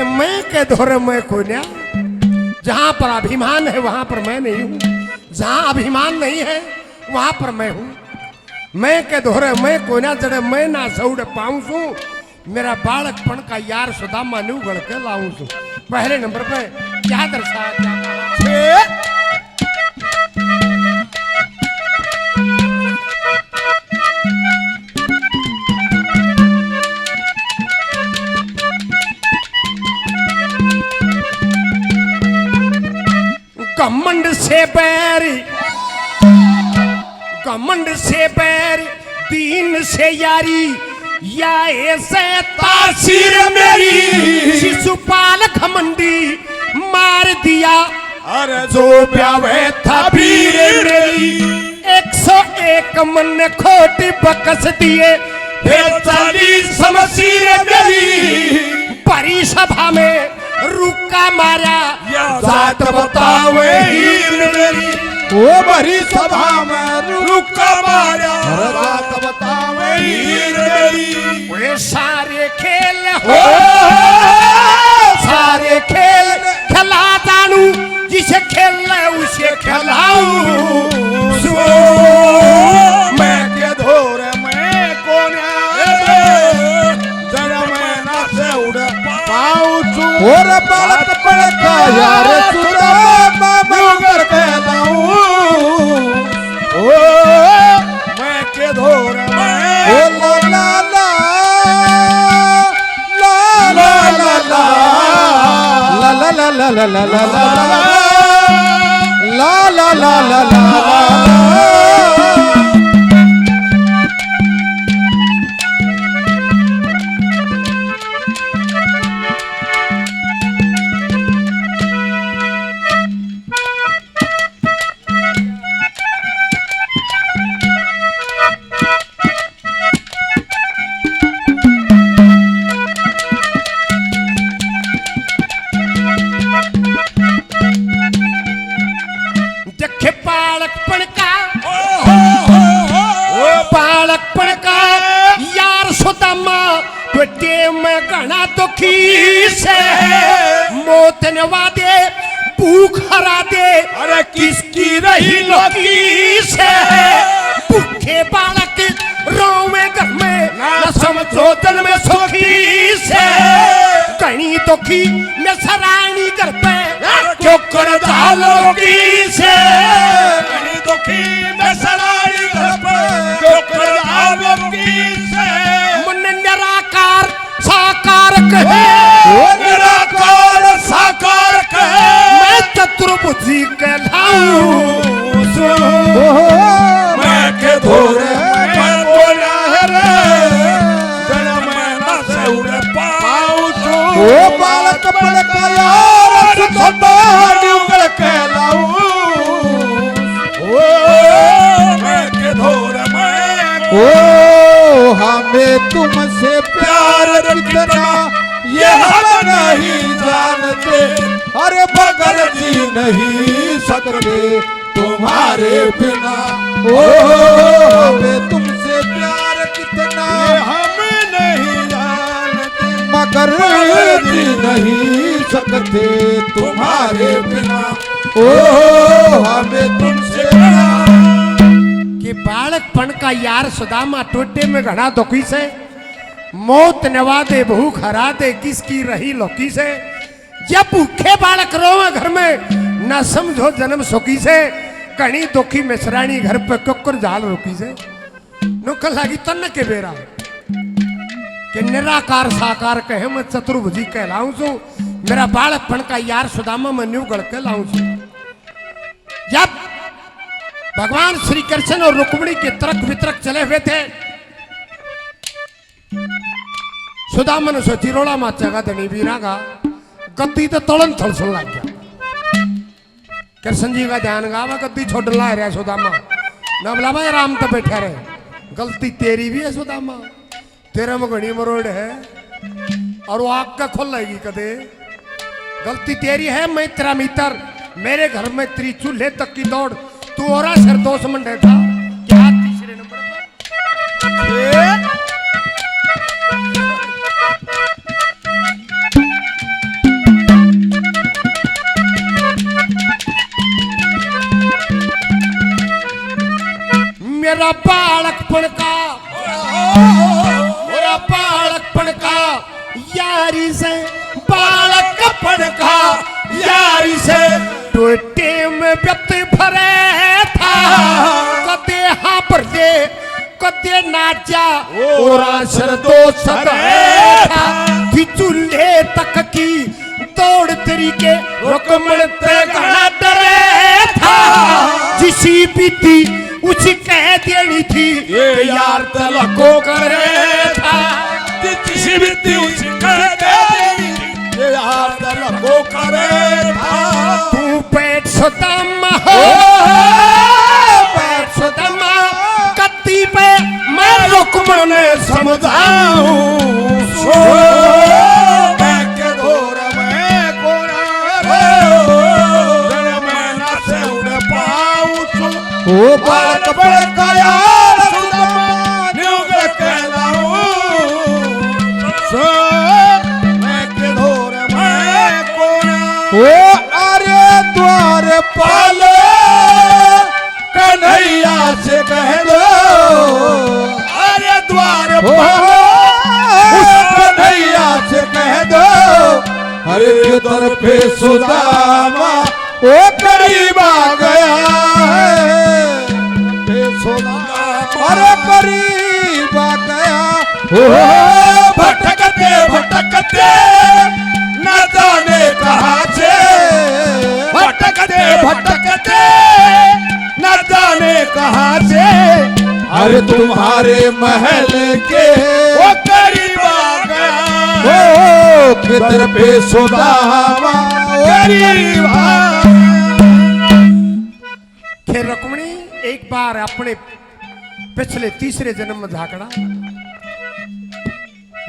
मैं के धोरे मैं कोन्या, जहां पर अभिमान है वहां पर मैं नहीं हूं, जहां अभिमान नहीं है वहां पर मैं हूं। मैं के धोरे मैं कोन्या जड़े मैं ना सौड़ पाऊं सू मेरा बालकपन का यार सुदामा न्यू गढ़ के लाऊं सू। पहले नंबर पे क्या दर्शाया, क्या कहा घमंड से बैरी, घमंड से बैरी दीन से यारी या ऐसे तासीर मेरी शिशुपाल घमंडी मार दिया। अरे जो ब्यावे था वीर मेरी 101 मन खोटी बकस दिए बेचारी समसीर मेरी परी सभा में रुका मारा जात बतावे हीर मेरी वो भरी सभा में रुका मारा जात बतावे हीर मेरी वे सारे खेल हो सारे खेल खिला जानू जिसे खेलना उसे खिलाऊं। मैं के धोर मैं कोना जरा मैं ना से उड़ पाऊं और बालक पड़का यार सुदा मगर कहलाऊं। ओ मैं के धोर मैं ओ ला ला ला ला ला ला ला ला ला ला ला ला ला ला ला ला ला दुखी मैं सरानी घर पे चोकर झालों की से कहीं दुखी मैं सरारी घर पर चोकर झालों की से मन निराकार साकार कहे वो निराकार साकार कहे मैं चतुर्भुजी कहलाऊं मैं के धोरे मैं बोला है रे जन्म ना से उड़े पाऊं ओ बालक बड़का यार सदा न्यूगल कहलाऊं ओ मैं के धोरे मैं ओ हमें तुमसे प्यार कितना ये हम नहीं जानते अरे मगर जी नहीं सकते तुम्हारे बिना ओ हमें तुमसे प्यार कितना हम नहीं जानते मगर जी नहीं सकते तुम्हारे बिना ओ हमें तुमसे प्यार कि बालकपन का यार सुदामा टोटे में घड़ा दुखी से मौत नवा दे भूख हरा दे किसकी रही लौकी से जब भूखे बालक रोवे घर में न समझो जन्म सुखी से कहीं दुखी मिसरानी घर पे कुकर जाल रोकी से नुकल लगी तन के बेरा कि निराकार साकार कहे मैं चतुर्भुजी कहलाऊं छू मेरा बालकपन का यार सुदामा मैं न्यू गढ़ के लाऊं छू जब भगवान श्री कृष्ण और रुक्मिणी के तर्क वितरक चले हुए थे सुदामन सो चिरोड़ा माचेगा धनी वीरा का गद्दी तो तोलन थलसन लग गया कृष्ण जी का ध्यान गावा गद्दी छोड़ ला रहा सुदामा न बोला भाई राम तो बैठा रहे गलती तेरी भी है सुदामा तेरा में घनी मरोड़ है और वो आग का खोल लेगी कदे गलती तेरी है मैं तेरा मित्र मेरे घर में तेरी चूल्हे तक की दौड़ तू और सिर 2 मंडे था क्या तीसरे नंबर पर मेरा बालकपन का यारी से बालकपन का यारी से टोटे में व्यक्त भरे था कदे हाँ पर दे कदे नाचा और सर 2 था चूल्हे तक की दौड़ तरीके रुकमण ते घना डरे था जिसी बीती उसी कह देनी थी ये यार तलको करे था किसी भी उसी कह देनी थी ये यार तलको करे था तू पेट सुदामा हो पेट सुदामा कत्ती पे मैं रुकमण ने समझाऊं सो मैं के धोर में कोना रे मैं ना से उड़ पाऊं तू ओ बालक बड़का यार सुदामा न्यूगल कहलाऊं सो मैं के धोर में कोना ओ अरे द्वार पाले कन्हैया से कह दो अरे द्वार ओ उस कन्हैया से कह दो हरे के तरफे सुदामा ओ करीब आ गया है अरे करीब आ गया ओ भटकते भटकते न जाने कहाँ से भटकते भटकते न जाने कहाँ से अरे तुम्हारे महल के वो करीब आ गया ओ के तरफे सुदामा करीब आ फिर रुक्मिणी एक बार अपने पिछले तीसरे जन्म में झाकड़ा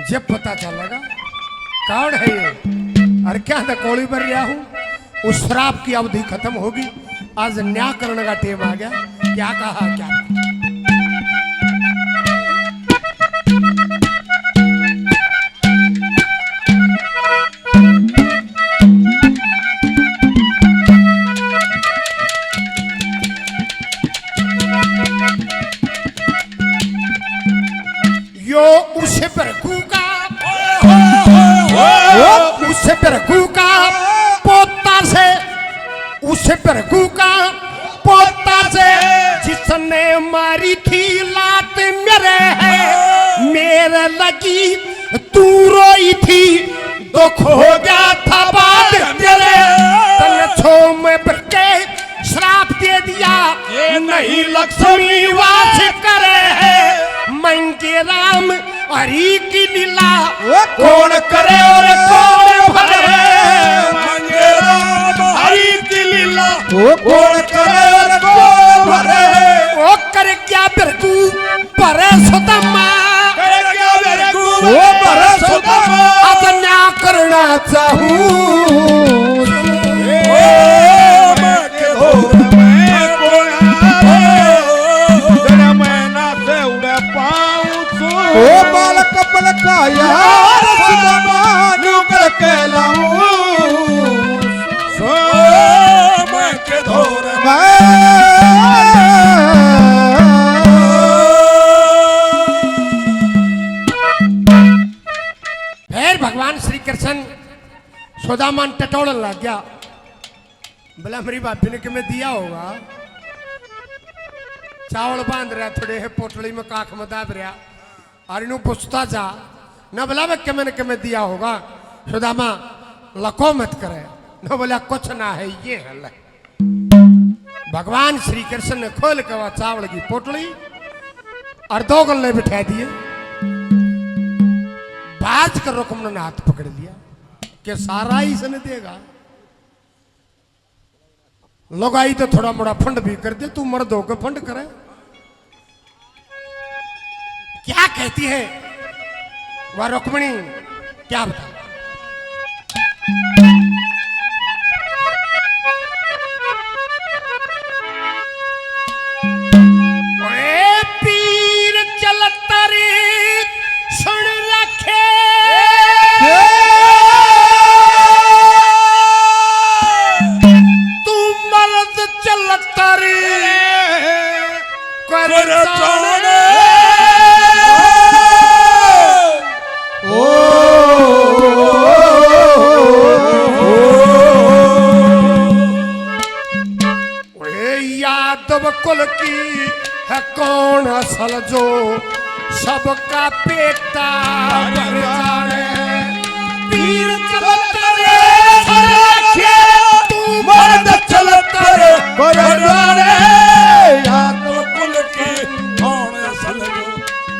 जब पता चलेगा कौन है ये अरे क्या था कोड़ी पर रहा हूं उस श्राप की अवधि खत्म होगी आज न्याय करने का टेम आ गया क्या कहा क्या यो उस भृगु का उस उसे भृगु का पोता से, उसे भृगु का पोता से जिसने मारी थी लात मेरे है, मेरे लगी तू रोई थी, दुख हो गया था बाद तेरे, तन छो में के श्राप दे दिया, ये नहीं लक्ष्मी वास करे है, मंगे राम हरि की लीला कौन करे और कौन भरे, मंगे राम हरि की लीला कौन करे और कौन भरे, वो कर क्या भृगु भरे सुदामा, करे क्या भृगु भरे सुदामा, अब न्या करना चाहूं ओ बालक पलका यार सुदामान करके लाऊं, सो मैं के धोर फिर भगवान श्री कृष्ण सुदामान टटोड़न लग गया, बोला मेरी भाभी ने तुम्हें दिया होगा, चावल बांध रहा थोड़े है पोटली में काख में दाब रहा और इन्हों पूछता जा न बोला मैं कमें दिया होगा, सुदामा लको मत करे, न बोला कुछ ना है ये है ले। भगवान श्री कृष्ण ने खोल के वह चावल की पोटली और 2 गल्ले बिठा दिए, बाज कर रुकमन ने हाथ पकड़ लिया कि सारा ही इसने देगा, लोग आई तो थोड़ा मोड़ा फंड भी कर दे, तू मर्द होकर फंड करे, क्या कहती है वह रुक्मिणी, क्या बता पीर चलता रे सुन रखे, तू मर्द चलता रे कर जाने, यादव कुल की है कौन असल जो सबका बेटा बन जाने, पीर चलता रे रखे, तू मर्द चलता रे कर जाने, यादव कुल की कौन असल जो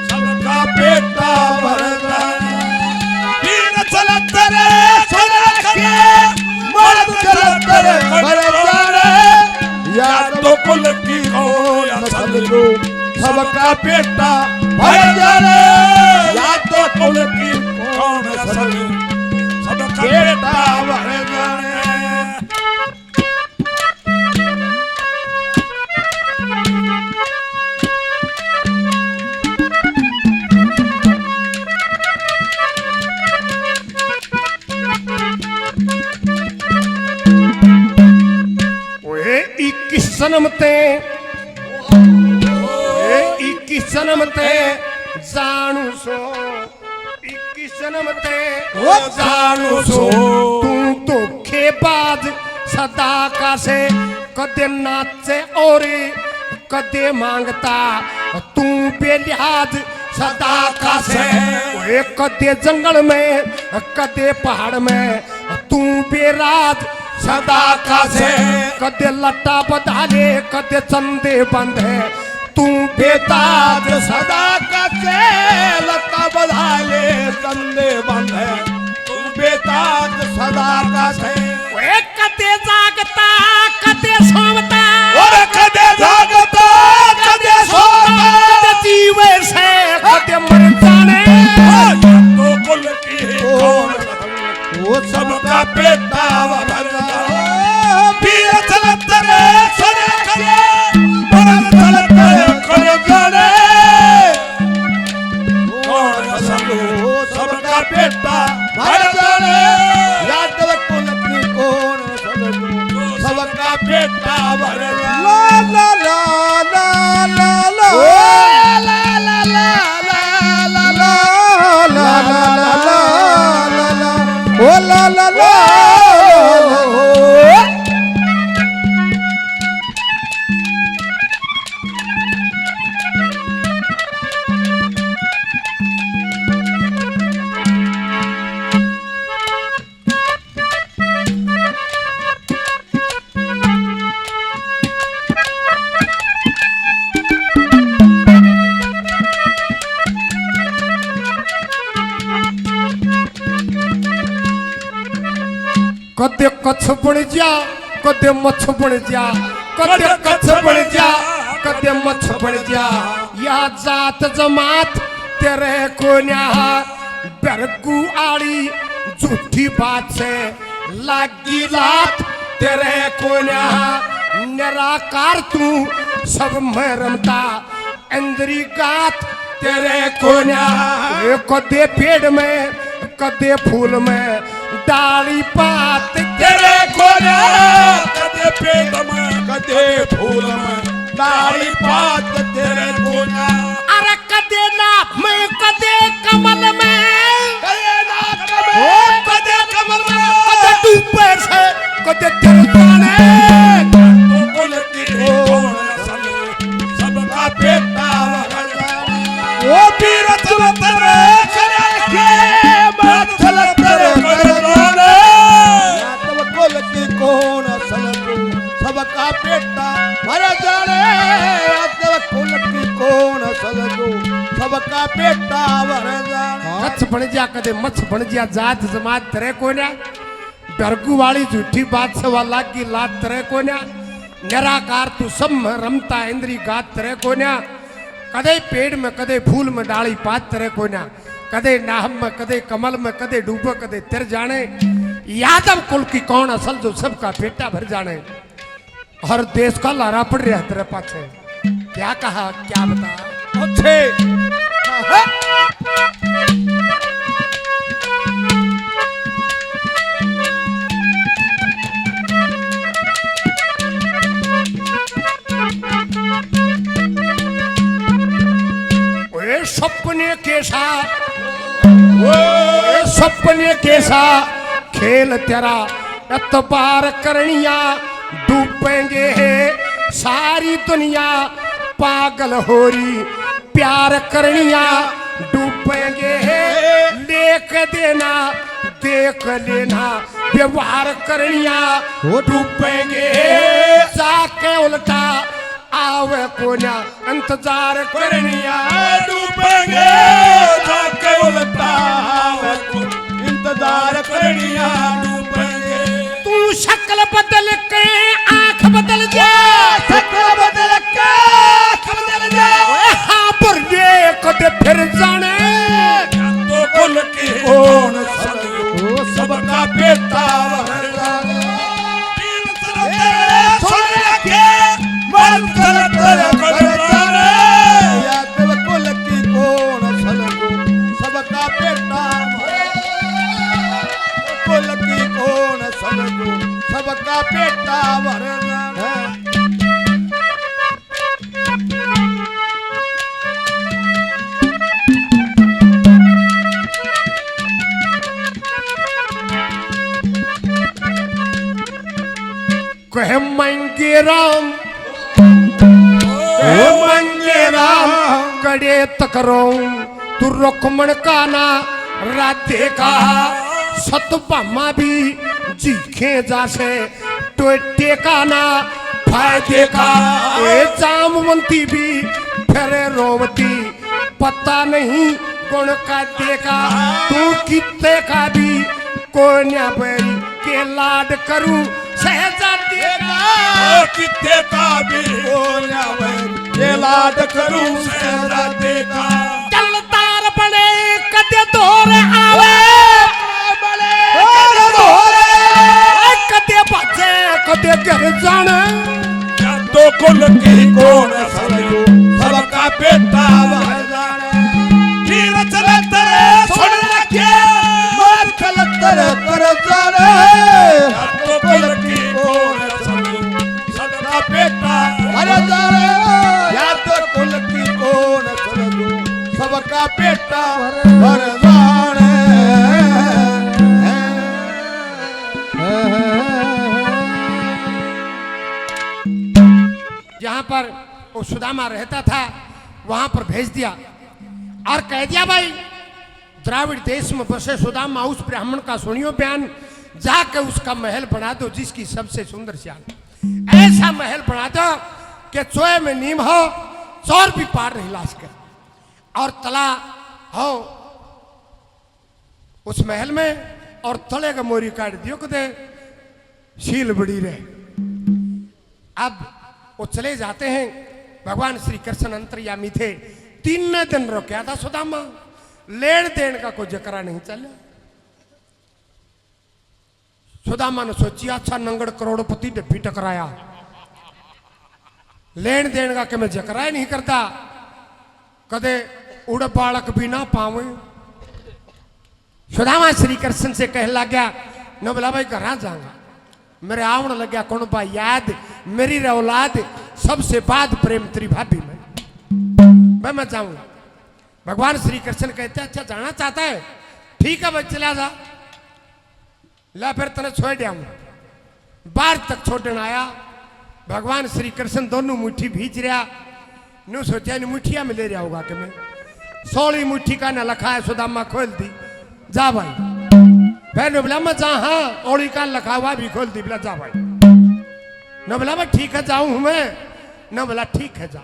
सबका बेटा भर जाने, पीर चलता रे रखे, मर्द चलता रे कर जाने, यादव कुल की कौन असल जो सबका बेटा भर जाने, यादव कुल की कौन असल सबका बेटा भर जाने। जन्म ते 21 जन्म ते जानू सो 21 जन्म ते जानू सो, तू धोखेबाज सदा का से, कदे नाचे और कदे मांगता, तू बेलिहाज सदा का से, कदे जंगल में कदे पहाड़ में, तू बेराज सदा का से, कदे लट्टा बधा ले कदे चंदे बंधे, तू बेताज सदा का से, लता बधा ले चंदे बंधे, तू बेताज सदा का से, वे कदे जागता कदे सोमता, और कदे जागता कदे सोता, कदे जीवे से कदे मर जाने, तो कुल की कौन वो सबका बेटा भर जाने, पीर चलत रे सुन करे, मरद चलत रे कर जाने, कौन असल सबका बेटा भर जाने, यादव कुल की कच्छ बन जा कदे मच्छ बन जा कदे कच्छ बन जा कदे मच्छ बन जा या जात जमात तेरे कोन्या बेरगू आड़ी झूठी बात से लागी लात तेरे कोन्या निराकार तू सब में रमता इंद्री गात तेरे कोन्या कदे पेड़ में कदे फूल में डाली पात तेरे कोन्या कदे पेड़ में कदे फूल में डाली पात तेरे कोन्या अरे कदे नाप में कदे कमल में कदे नाक में कदे कमल में कदे डूबे से कदे तिरपाने तो कुल की कौन असल सबका बेटा वो पीर चलत रे करे के बात चलत रे करवाने तब कुल की कौन असल सबका बेटा मर जाने तब कुल की कौन असल सबका बेटा मर जाने कच्छ बन जा कदे मच्छ बन जा जात जमात तेरे कोन्या बेरगू वाली झूठी बात से वाला की लात तेरे कोन्या निराकार तू सब में रमता इंद्री गात तेरे कोन्या कदे पेड़ में कदे फूल में डाली पात तेरे कोन्या कदे नाहम में कदे कमल में कदे डूबो कदे तिर जाने यादव कुल की कौन असल जो सबका पेटा भर जाने हर देश का लारा पड़ रहा तेरे पाछे क्या कहा क्या बता अच्छे सपने के साथ सपने के साथ खेल तेरा एतबार करनिया डूबेंगे है सारी दुनिया पागल हो रही प्यार करनिया डूबेंगे है लेख देना देख लेना व्यवहार करनिया डूबेंगे जाके उल्टा आवे कोन्या इंतजार करनिया डूबेंगे जाके उल्टा आवे इंतजार करनिया डूबेंगे तू शक्ल बदल के आंख बदल जा शक्ल बदल के आंख बदल जा हाँ पर ये कदे फिर जाने तो कुल की कौन सलू सबका बेटा भर जाने तीन तरफ सुन रखे मन तरफ कर जाने या तब कुल की कौन सलू सबका बेटा कुल की कौन सलू सबका बेटा भर जाने कहे मंगे राम मंगे राम कड़े तकरो तू रुकमण का ना राधे का सतभामा भी जीखे जासे टोटे का ना फायदे का ए जामवंती भी फिर रोवती पता नहीं गुण का देखा तू कितने का भी कोन्या बैरी के लाड करूं सहजादी का कितने का भी बोला ये लाड करूं सहजादी का चलतार बने कदे दोर आवे बड़े दोरे कदे बचे कदे घर जाने तो कुल की कौन सलू सबका बेटा भर जाने तीर चलत रे सुन रखे मार चलत रे कर जाने तो कुल की कौन सलू सबका बेटा भर जाने या तो कुल की कौन सलू सबका बेटा भर जाने जहां पर वो सुदामा रहता था वहां पर भेज दिया और कह दिया भाई द्राविड़ देश में बसे सुदामा उस ब्राह्मण का सुनियो बयान जाकर उसका महल बना दो जिसकी सबसे सुंदर श्याम ऐसा महल बना दो कि चोए में नीम हो चोर भी पार नहीं ला सके और तला हो उस महल में और तले का मोरी काट दियो कदे शील बड़ी रहे। अब वो चले जाते हैं, भगवान श्री कृष्ण अंतर्यामी थे। 3 दिन रोकया था सुदामा, लेन देन का कोई जकरा नहीं चला। सुदामा ने सोची अच्छा नंगड़ करोड़पति डब्बी टकराया, लेन देन का कि मैं जकरा ही नहीं करता, कदे उड़ बालक भी ना पावे। सुदामा श्री कृष्ण से कह लग्या न बोला भाई घर जाऊंगा, मेरे आवण लग्या कौन बा याद, मेरी औलाद सबसे बाद प्रेम तेरी भाभी में मैं जाऊंगा। भगवान श्री कृष्ण कहते अच्छा जाना चाहता है, ठीक है भाई चला जा, ला फिर तने छोड़ दिया। बाहर तक छोड़ने आया, भगवान श्री कृष्ण दोनों मुट्ठी भीज रहा। नु सोचा इन मुठिया में ले रहा होगा कि मैं 16 मुट्ठी का न लखा है। सुदामा खोल दी, जा भाई। फिर बोला मैं जा, हाँ ओड़ी का लखा हुआ भी खोल दी, बोला जा भाई। न बोला मैं ठीक है जाऊं हूं मैं, न बोला ठीक है जा।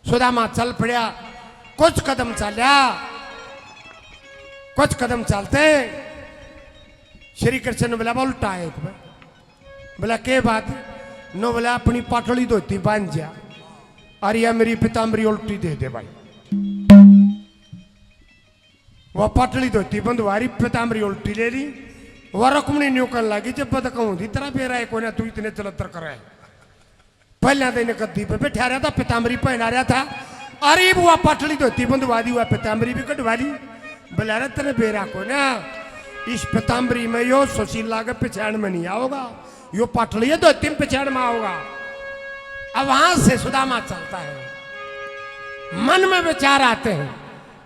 सुदामा चल पड़ा, कुछ कदम चलिया, कुछ कदम चलते श्री कृष्ण ने बोला उल्टा एक बार, बोला के बात, नो बोला अपनी पाटली धोती बांध जा और यह मेरी पिताम्बरी उल्टी दे दे भाई। वह पाटली धोती बंधवारी, पिताम्बरी उल्टी ले ली। वह रुक्मणी न्यूकन लगी जब बद कहूं दी तरह फेरा है कोई ना, तू इतने चलतर करे। पहले दिन गद्दी पे बैठा रहा था, पिताम्बरी पहना रहा था, अरे वो पाटली धोती बंधवा दी, हुआ पिताम्बरी भी कटवा ली। बोला रहा तेरे बेरा को ना, इस पिताम्बरी में यो सुशीला के पिछाड़ में नहीं आओगा, यो पाटली धोती में पिछाड़ में आओगा। अब वहां से सुदामा चलता है, मन में विचार आते हैं,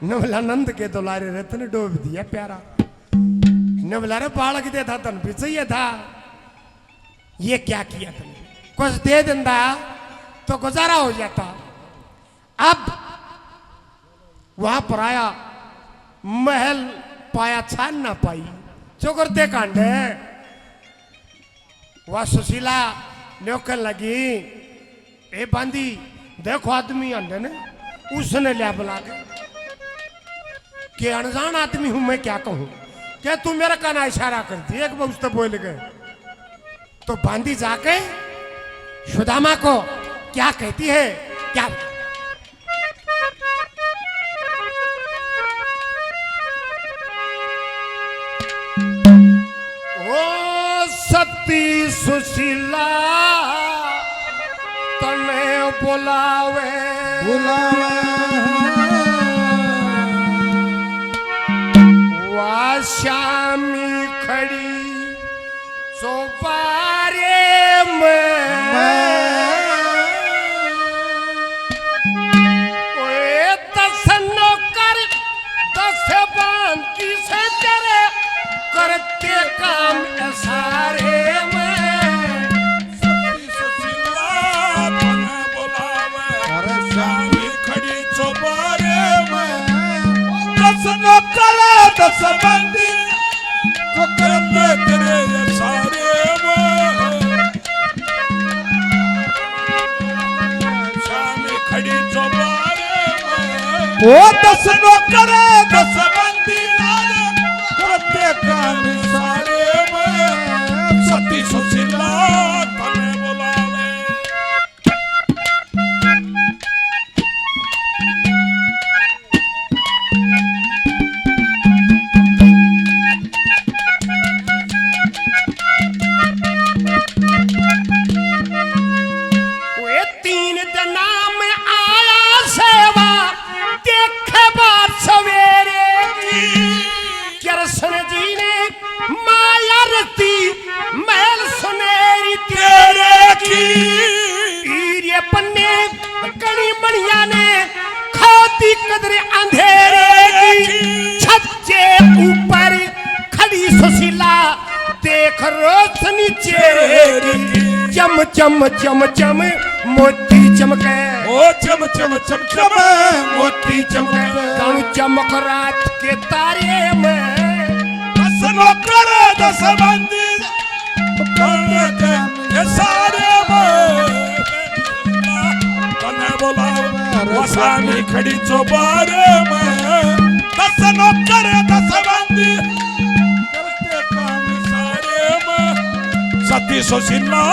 नवलानंद के दुलारे रत्न डोब दिया प्यारा, नवलारे बालक दे था तन भी चाहिए था, ये क्या किया तुमने, कुछ दे देता तो गुजारा हो जाता। अब वहां पर आया, महल पाया छान ना पाई, चौकरते कांडे। वह सुशीला न्योकन लगी, ए बांधी देखो आदमी अंडे ने, उसने लिया बुला के अनजान आदमी हूं मैं, क्या कहूं, क्या तू मेरा काना इशारा कर दी, एक बार उससे बोल गए। तो बांधी जाके सुदामा को क्या कहती है, क्या ओ सती सुशीला तने बुलावे वा श्यामी खड़ी चौबारे में, ओए तसनो कर दस बांकी से तेरे करते काम सारे में। सती सुशीला तने बुलावे, अरे श्यामी खड़ी चौबारे में, दस नौकर दस बंदी तो करते तेरे सारे में। श्यामी खड़ी चौबारे में, ओ दस नौकर दस बंदी करते काम सारे में। सती सुशीला तने बुलावे, वे 3 दिन में आया सेवा देखे बार सवेरे की, कृष्ण जी ने माया रती महल सुनेरी तेरे की। ईरे पन्ने कड़ी मणिया ने खाती कदरे अंधेरे की, छत के ऊपर खड़ी सुशीला देख रोशनी चेहरे की, चम चम चम चम मोती चमके, ओ चम चम चम चम मोती चमके, कानू चमक रात के तारे में। दस नौकर दस बंदी करते ये सारे में। तने बुलावे वो श्यामी खड़ी चौबारे में, दस नौकर दस बंदी करते काम सारे में। सती सुशीला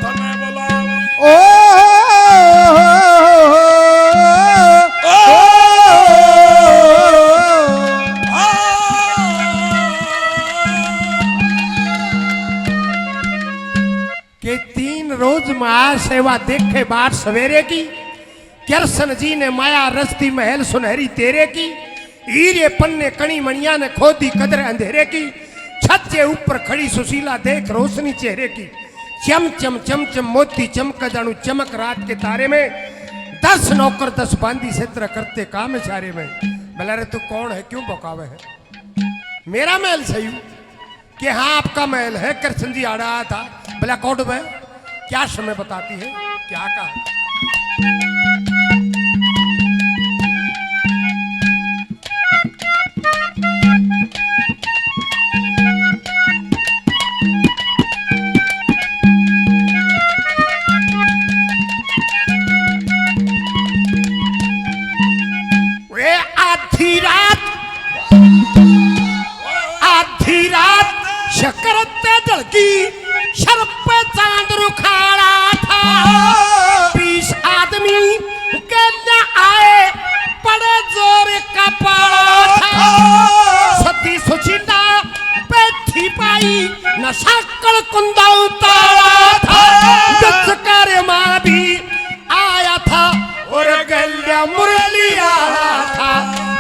तने बुलावे ओ कि 3 रोज माया सेवा देखे बात सवेरे की, कृष्ण जी ने माया रस्ती महल सुनहरी तेरे की, हीरे पन्ने कणी मणिया ने खोदी कदर अंधेरे की, छत के ऊपर खड़ी सुशीला देख रोशनी चेहरे की, चम चम चम चम मोती चमक जाणू चमक रात के तारे में, 10 नौकर 10 बांदी क्षेत्र करते काम चारे में। भला रे तू कौन है, क्यों बकावे है? मेरा महल सही कि हाँ आपका महल है, कृष्ण जी आ रहा था। भला कौट में क्या समय बताती है, क्या कहा? वे आधी रात शकरते ढलकी, शर पे चांद रुखाड़ा था, 20 आदमी के न आए, बड़े जोर का पाड़ा था, सती सुशीला बैठी पाई, न साकड़ कुंदा उतारा था, जसकर मां भी आया था और गल्या मुरली आया था,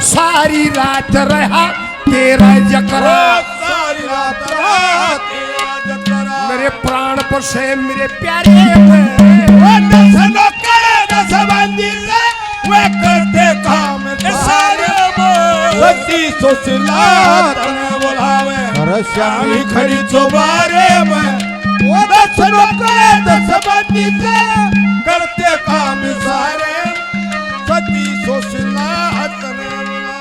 सारी रात रहा तेरा जकरा, सारी रात रहा तेरा जकरा, मेरे प्राण पर से मेरे प्यारे दस नौकर 10 बंदी से वे करते काम सारे सती सुशीला तने बुलावे अरे श्यामी खड़ी चौबारे में, वो 10 नौकर 10 बंदी से करते काम सारे, सती सुशीला तने बुलावे।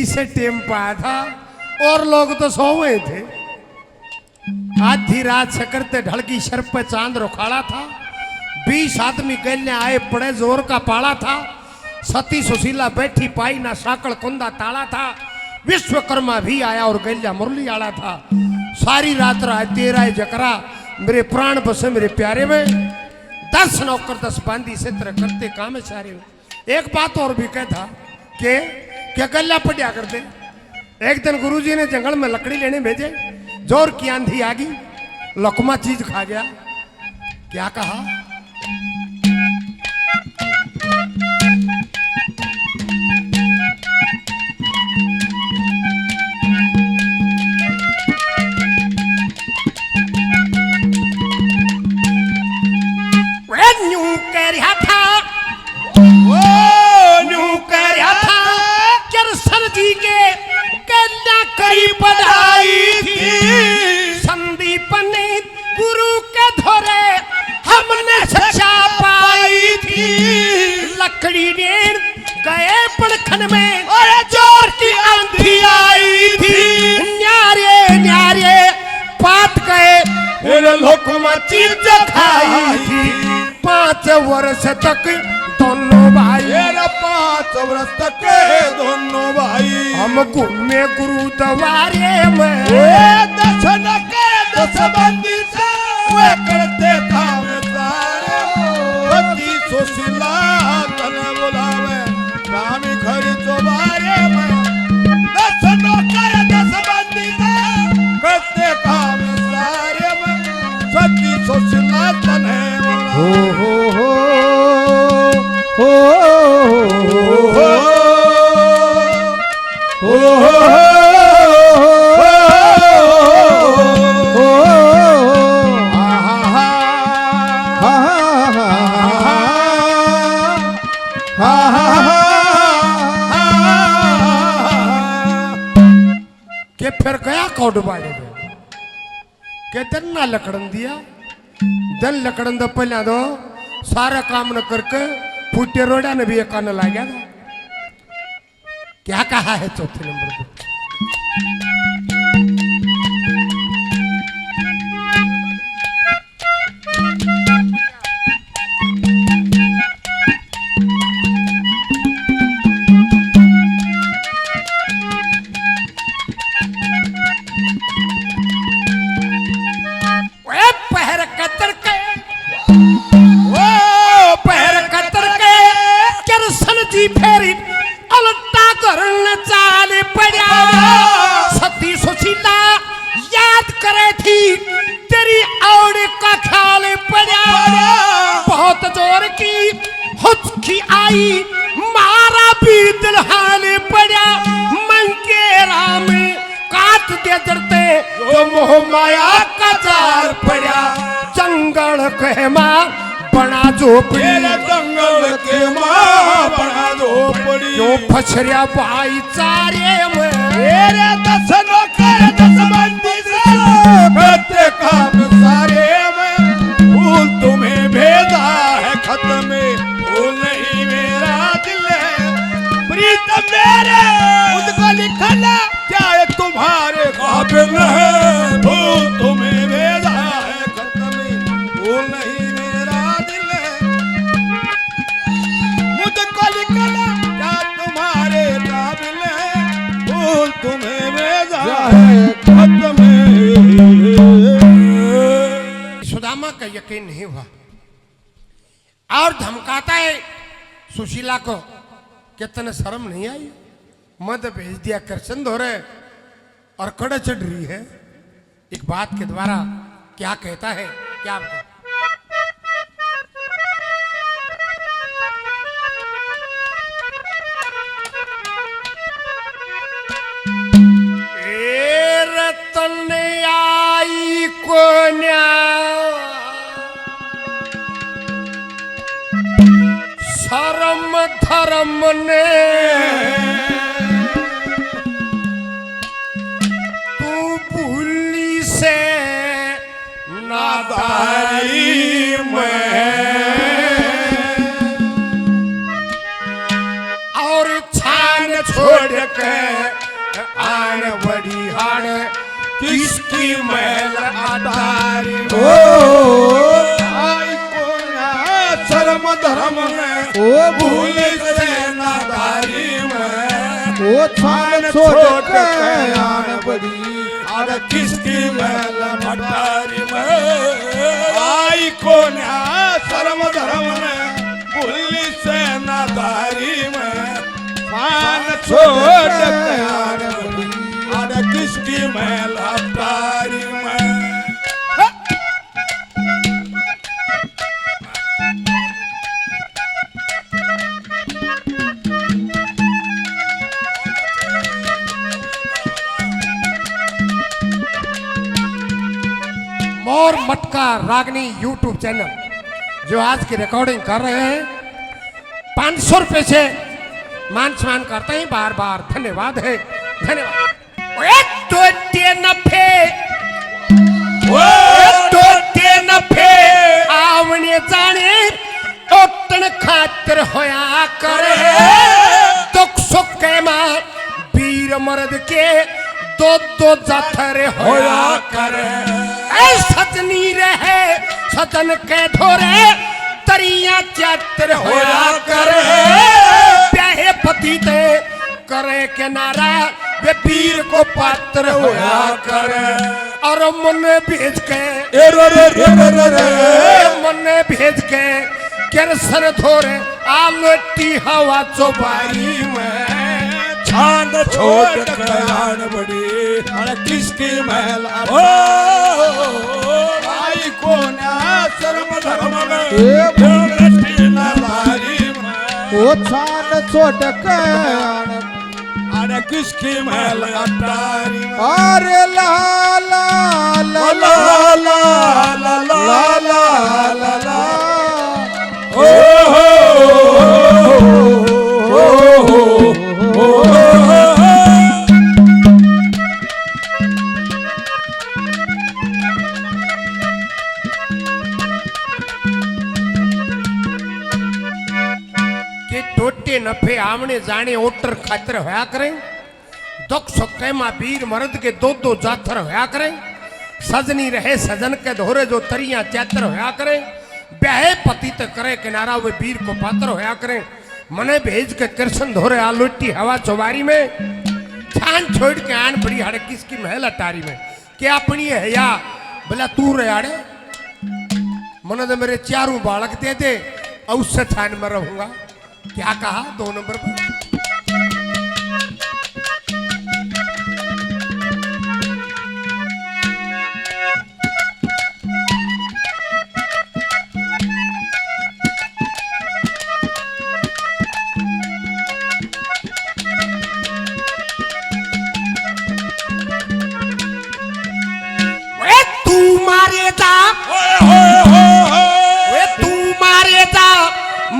से टेम पाया था और लोग तो सो हुए थे। आधी रात से करते ढलकी शर पे चांद रुखाड़ा था, 20 आदमी गले आए, पड़े जोर का पाला था, सती सुशीला बैठी पाई, ना साकड़ कुंदा ताला था, विश्वकर्मा भी आया और गल्या मुरली आला था, सारी रात रहा तेरा जकरा, मेरे प्राण बसे मेरे प्यारे में, 10 नौकर 10 बांदी से तरह करते काम सारे में। एक बात और भी कहता कि क्या गल्ला पटिया करते। एक दिन गुरुजी ने जंगल में लकड़ी लेने भेजे, जोर की आंधी आ गई, लकमा चीज खा गया। क्या कहा? न्यू कह रहा था, न्यू कह रहा था, कृष्ण जी के कन्या करी बढ़ाई थी, संदीप ने गुरु के धोरे हमने शिक्षा पाई थी, लकड़ी ने गए पड़खन में और जोर की आंधी आई थी, न्यारे न्यारे पात गए फिर लोकमा चीज खाई थी, 5 वर्ष तक दोनों भाई, 5 वर्ष तक दोनों भाई हम घूमे गुरु द्वारे में, 10 नौकर 10 बंदी से वे करते काम सारे, सती सुशीला तने बुलावे, स्वामी खड़ी चौबारे में, 10 नौकर 10 बंदी से करते काम सारे में, सती सुशीला तने हो बुलावे। हो हो हो हो हो के फिर गया कौड बाड़े में के दन ना लकड़न दिया, दन लकड़न दो पहला दो सारा काम न करके फूटे रोड़ा ने भी एक कान ला गया था। क्या कहा है चौथे नंबर पे? फेरी अलटा करन चाल पड़ा सती सुशीला याद करे थी तेरी औड़ का ख्याल पड़ा बहुत जोर की हुचकी आई मारा भी दिल हाल पड़ा मंगेरा में काट दे जड़ते जो मोह माया का जार पड़ा जंगल कहमा बना झोपड़ी जंगल के माँ बना झोपड़ी जो फसरिया भाईचारे में मेरे 10 नौकर 10 बंदी से करते काम सारे में फूल तुम्हें भेजा है खत में फूल नहीं मेरा दिल है प्रीतम मेरे मुझको लिखना क्या ये तुम्हारे काबिल है फूल तुम्हें भेजा है खत में फूल नहीं तुम्हें भेजा है खत में। सुदामा का यकीन नहीं हुआ और धमकाता है सुशीला को। कितने शर्म नहीं आई, मद भेज दिया कृष्ण धोरे और कड़ा चढ़ रही है। एक बात के द्वारा क्या कहता है, क्या बता? आई कोन्या शर्म धर्म ने तू भूली से नादारी में और छान छोड़ के आन बड़ी हाड़ किसकी महल अटारी आई कोन्या शर्म धर्म में ओ भूल से नादारी में ओ छान छोड़ के आन बड़ी अरे किसकी महल अटारी में आई कोन्या शर्म धर्म में भूल से नादारी में छान छोड़ के आन बड़ी अरे किसकी महल अटारी में मोर मटका रागनी यूट्यूब चैनल जो आज की रिकॉर्डिंग कर रहे हैं 500 रुपए से मान सम्मान करते हैं। बार बार धन्यवाद है, धन्यवाद। नफे आवने जाने ओटन खातिर होया करे दुख सुख के मां वीर मर्द के दो दो जाथर होया करे सजनी रहे सजन के धोरे तरिया चातर होया करे प्याहे पति ते करे के नारा वे वीर को पात्र होया करे और मन भेज के मन भेज के केर सर धोरे आलोटी हवा चौबारी में छान छोड़ कर बड़ी अरे किसकी महल आई कोन्या शर्म धर्म में नादारी में ओ छान छोड़ के आन अरे किसकी महल अटारी अरे ला ला ला ला ला ला ला ला ला ओ के नफे आमने जाने ओटर खातर होया करें, दुख सुख मां वीर मर्द के दो दो जाथर होया करें, सजनी रहे सजन के धोरे जो तरिया चैतर होया करें, ब्याहे पति तक करे किनारा वे वीर को पात्र होया करें, मने भेज के कृष्ण धोरे आलोटी हवा चौबारी में, छान छोड़ के आन बड़ी हड़े किसकी महल अटारी में, क्या अपनी है या बोला तू रयाड़े मने तो मेरे चारों बालक दे दे और उससे छान में रहूंगा। क्या कहा 2 नंबर पर?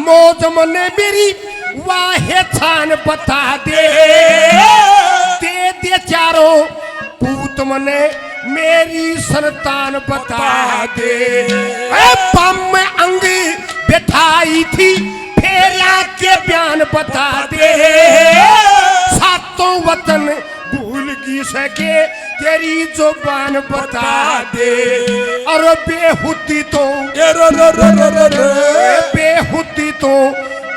मौज मने मेरी वाहे छान बता दे, दे दे चारों पूत मने मेरी संतान बता दे। पम में अंग बैठाई थी फेरिया के बयान बता दे, सातों वतन भूल की सके तेरी जुबान बता दे। और बेहुदी तो बेहुदी तो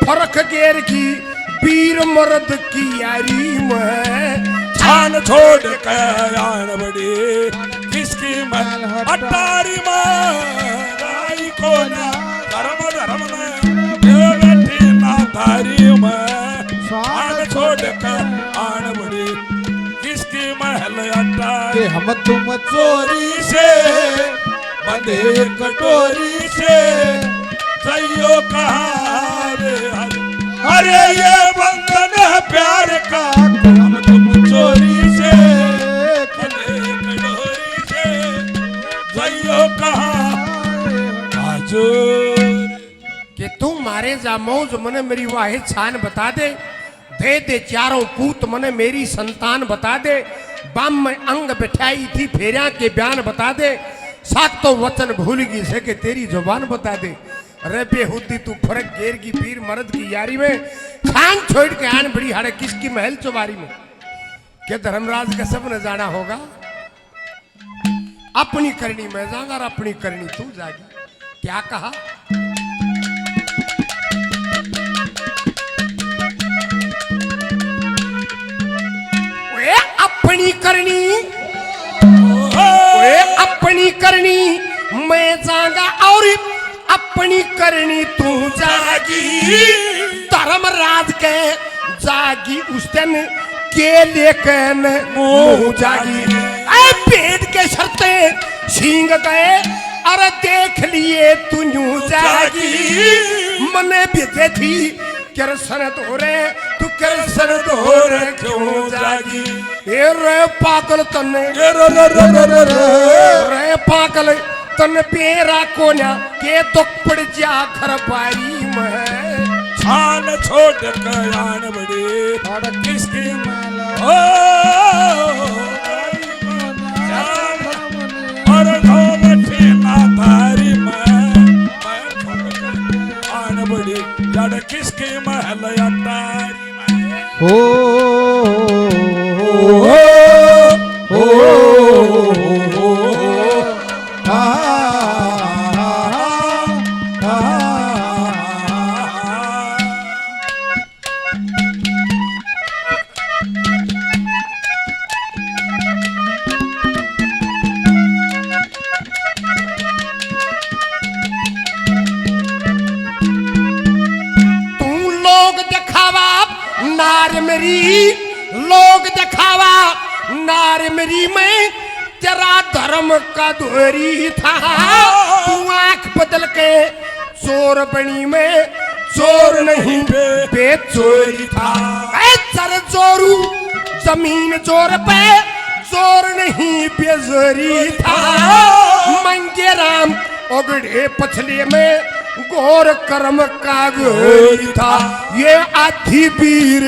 फर्क गेर की वीर मर्द की यारी में, छान छोड़ के आन बड़ी किसकी महल अटारी में, राई को ना धर्म धर्म में बैठी ना धारी में, छान छोड़ के आन बड़ी किसकी महल अटारी। हम तुम चोरी से बंधे कटोरी से सैयो कहा रे अरे ये बंधन है प्यार का, हम तुम चोरी से बंधे कटोरी से सैयो कहा कि तू मारे जा मौज मने मेरी वाहिद छान बता दे, दे दे चारों पूत मने मेरी संतान बता दे, बम में अंग बैठाई थी फेरिया के बयान बता दे, सातों वचन भूल गई से कि तेरी जुबान बता दे। अरे बेहुदी तू फर्क गेर की वीर मर्द की यारी में, छान छोड़ के आन बड़ी हाड़े किसकी महल चौबारी में। क्या धर्मराज का सब न जाना होगा, अपनी करनी मैं जाऊंगा और अपनी करनी तू जागी। क्या कहा? अपनी करनी अपनी करनी मैं जागा और अपनी करनी तू जागी। धर्मराज के जागी उस दिन के लेकिन मुंह जागी। पेट के शर्ते सींग गए अरे देख लिए तू यूं जागी। मने भेजे थी कृष्ण धोरे तू कृष्ण धोरे क्यों जागी। ए रे पागल तने रे पागल तन पेरा कोना के दुख पड़ जा घर बारी में। छान छोड़ कयान बड़ी किसकी माला और दो बैठी ना थारी में आन बड़ी जड़ किसकी महल अटारी में। लोग दिखावा नार मेरी में तेरा धर्म का धोरी था। तू आंख बदल के चोर बनी में चोर नहीं बेचोरी था। सर चोरू जमीन चोर पे चोर नहीं बेचोरी था। मंगे राम ओगड़े पछले में घोर कर्म का घोरी था। ये आधी वीर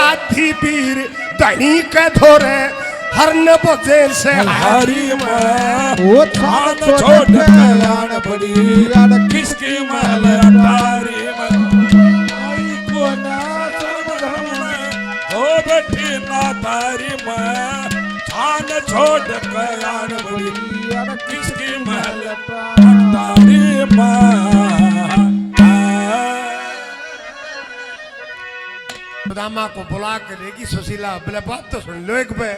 आधी वीर धनी के धोरे हरन बजे से हारी में। वो छान छोड़ के आन बड़ी किसकी महल अटारी में। बैठी ना तारी मैं छान छोड़ कयान बड़ी किसकी महल तारी माँ सुदामा को बुला के लेगी सुशीला। बोले बात तो सुन लो एक बार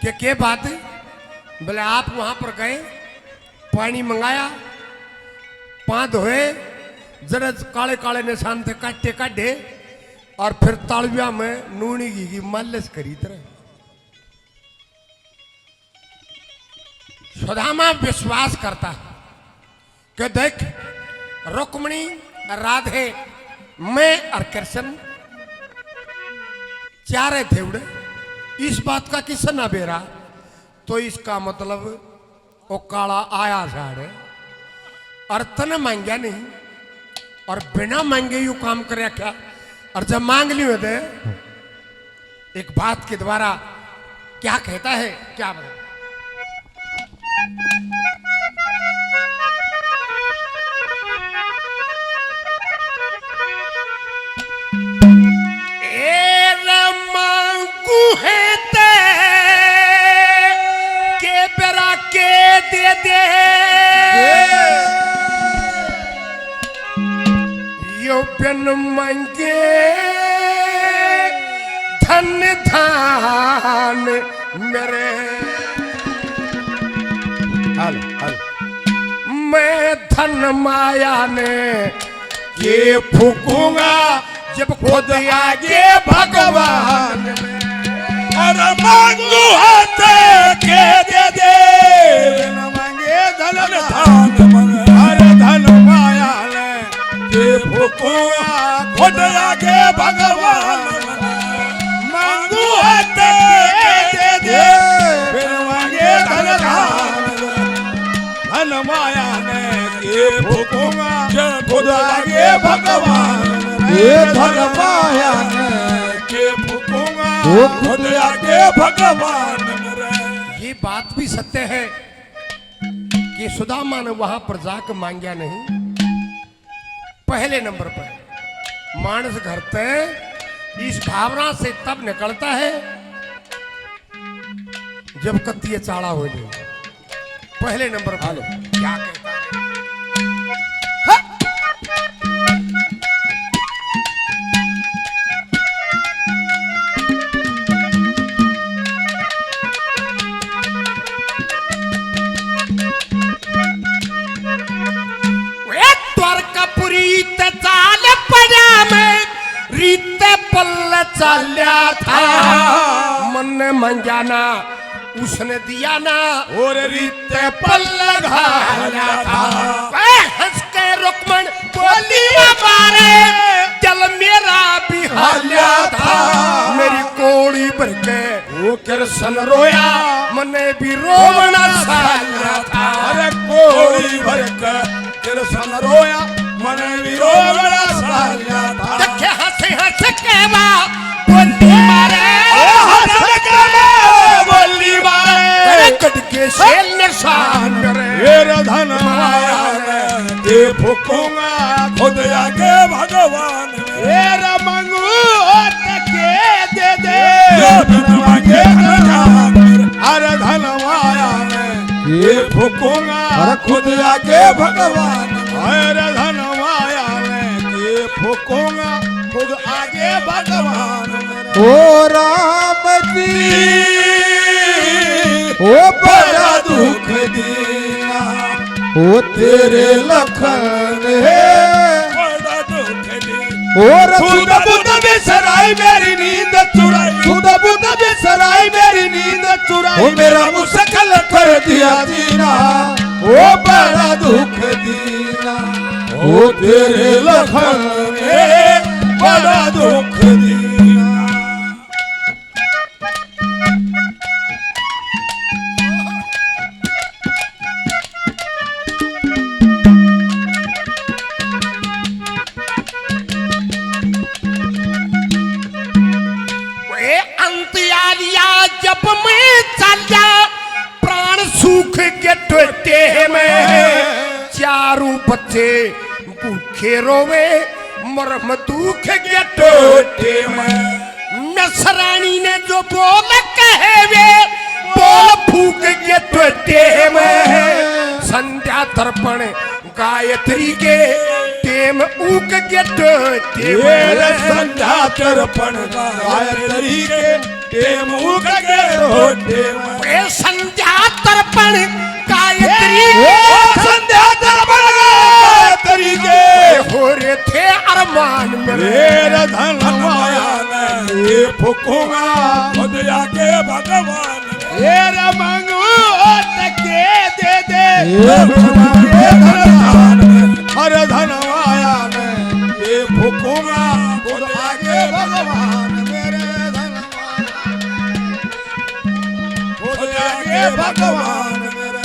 कि क्या बात है। बोले आप वहां पर गए, पानी मंगाया, पांव धोए, जरा काले काले निशान थे काटे काटे, और फिर तालबिया में नूनी घी की मालिश करी तरह। सुदामा विश्वास करता कि देख रुक्मिणी, राधे, मैं और कृष्ण चारे थे उड़े, इस बात का किस्सा ना बेरा, तो इसका मतलब वो काला आया साढ़े और तने मांगया नहीं, और बिना मांगे यू काम करे क्या। और जब मांग ली होते एक बात के द्वारा क्या कहता है, क्या बता दे दे यो बिन मांगे धन धान मेरे। हल हल मैं धन माया ने ये फूकूंगा जब खुद आगे भगवान में। और मांगू हाथ के दे दे बिन मांगे धन धान अरे धन माया ले ये फूकूंगा खुद आगे भगवान। मांगू हाथ के दे दे बिन मांगे धन धान धन माया ने ये फूकूंगा खुद आगे भगवान। ये धन माया ने के फूकूंगा खुद आगे भगवान मेरे। ये बात भी सत्य है कि सुदामा ने वहां पर जाकर मांगा नहीं। पहले नंबर पर मानस घर पे इस भावना से तब निकलता है जब कत्ती चाड़ा हो जाए। पहले नंबर पर क्या कहता है, चाल्या था मन मंजाना उसने दिया ना और रीते पल्ला घाला था। हंस के रुक्मण बोली हमारे जल मेरा भी हाल्या था। मेरी कोड़ी भर के वो कृष्ण रोया मने भी रोवना साल्या था। अरे कोड़ी भर के कृष्ण रोया मने भी रोवना साल्या था। देखे हंस के बोली मारे बोली मारे कट के शेल निशान मेरे। मेरा धन माया ये फूकूंगा खुद आगे भगवान मेरा। मांगू के दे दे बिन मांगे अरे धन माया ये फूकूंगा खुद आगे भगवान। अरे धन माया ये फूकूंगा खुद आगे भगवान। ओ राम जी ओ बड़ा दुख दीना ओ तेरे लखन है बड़ा दुख दी और सुध बुध बिसराई मेरी नींद चुराई सुध बुध बिसराई मेरी नींद चुराई ओ मेरा मुश्किल कर दिया जीना ओ बड़ा दुख दीना ओ तेरे लखन है बड़ा दुख दीना। जब मैं चला प्राण सूख के टोटे में चारों बच्चे भूखे रोवे मरम दुख के टोटे में। नसरानी ने जो बोल कहे वे बोल फूक के टोटे में संध्या तर्पण गायत्री के टेम ऊक के टोटे में संध्या तर्पण गायत्री के टेम ऊक के टोटे में संध्या तर्पण गायत्री संध्या तर्पण गायत्री के हो रहे थे अरमान मेरे धन माया ने फूकूंगा खुद जाके भगवान मेरा मांगू के दे दे हर धन माया में ये फूकूंगा खुद आगे भगवान मेरे धन खुद आगे भगवान मेरे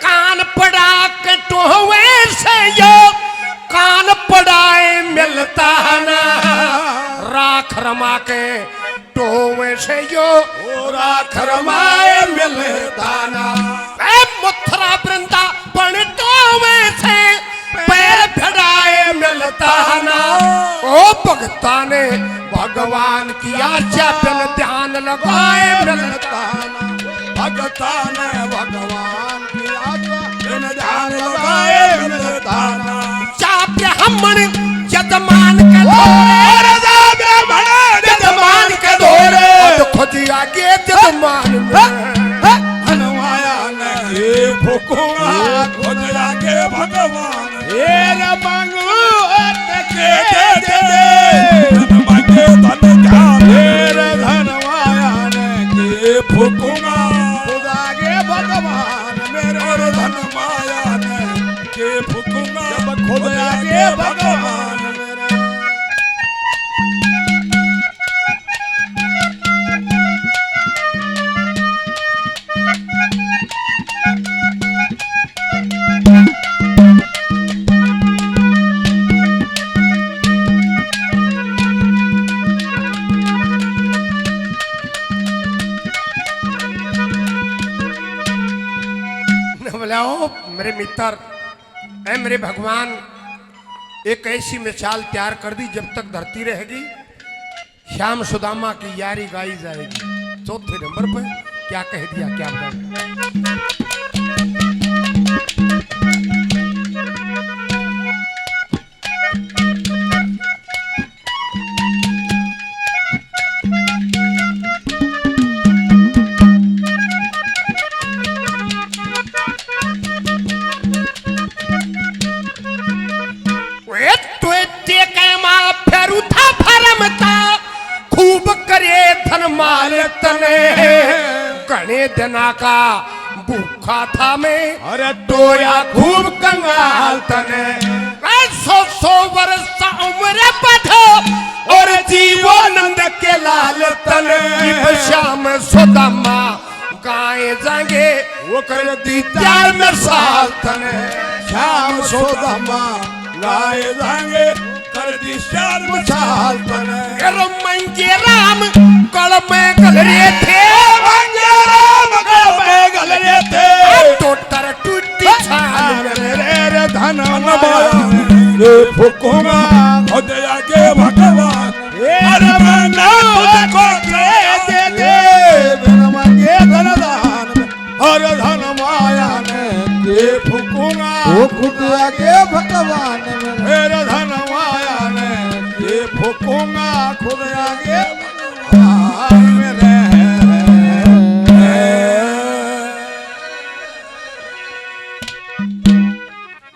कान पड़ा के टोहवे से यो कान पड़ाए मिलता ना राख रमा के टोहवे से यो राख रमाए मिलता ना मथुरा वृंदा पण टोहवे से पैर भिड़ाए मिलता ना ओ भगता ने भगवान की आज्ञा पर ध्यान लगाए मिलता ना भगता ने भगवान की आज्ञा बिन ध्यान लगाए मिलता ना जा ब्राह्मण यजमान के और जा ब्राह्मण यजमान के धोरे खुद आगे यजमान हनुमाया ने ये फूकूंगा खुद आगे भगवान ये न मांगू के दे धन मांगे धन क्या मेरे धन माया ने ये फूकूंगा भगवान मेरे धन माया ने के फूकूंगा जब खुद आगे भगवान मेरे मेरे मित्र ऐ मेरे भगवान एक ऐसी मिसाल तैयार कर दी जब तक धरती रहेगी श्याम सुदामा की यारी गाई जाएगी। चौथे नंबर पर क्या कह दिया क्या कर घने दिना का भूखा था मैं अरे टोया खूब कंगाल तने 100 वर्ष उम्र बढ़ो और जीवानंद के लाल तने श्याम सुदामा गाए जाएंगे वो कर दी त्यार में साल तने श्याम सुदामा गाए जाएंगे कर दी श्याम साल तने मंगे राम कल में गलरे थे मंगे राम कल में गलरे थे टोटर टूटी छाल रे धन ये फूकूंगा खुद आगे भगवान अरे मैं को दे दे बिन मांगे धन दान हर धन माया ने ये फूकूंगा वो खुद आगे भगवान मेरे धन माया ने ये फूकूंगा खुद आगे भगवान मेरे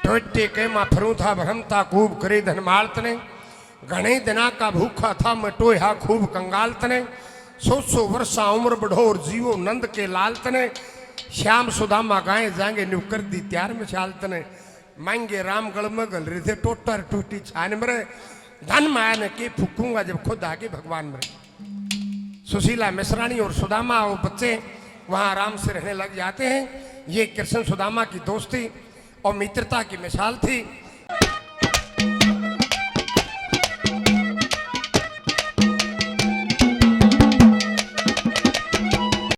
टोटे के माफरू था भरमता खूब करे धनमाल तने घने दिना का भूखा था मटोया खूब कंगाल तने 100 वर्षा उम्र बढ़ोर जीवो नंद के लाल तने श्याम सुदामा गाए जाएंगे नुकर दी त्यार में चाल तने मांगे राम गढ़ में गल रहे थे टोटर टूटी छान मरे धन माया ने की फूकूंगा जब खुद आगे भगवान मरे। सुशीला मिश्राणी और सुदामा और बच्चे वहां आराम से रहने लग जाते हैं। ये कृष्ण सुदामा की दोस्ती और मित्रता की मिसाल थी।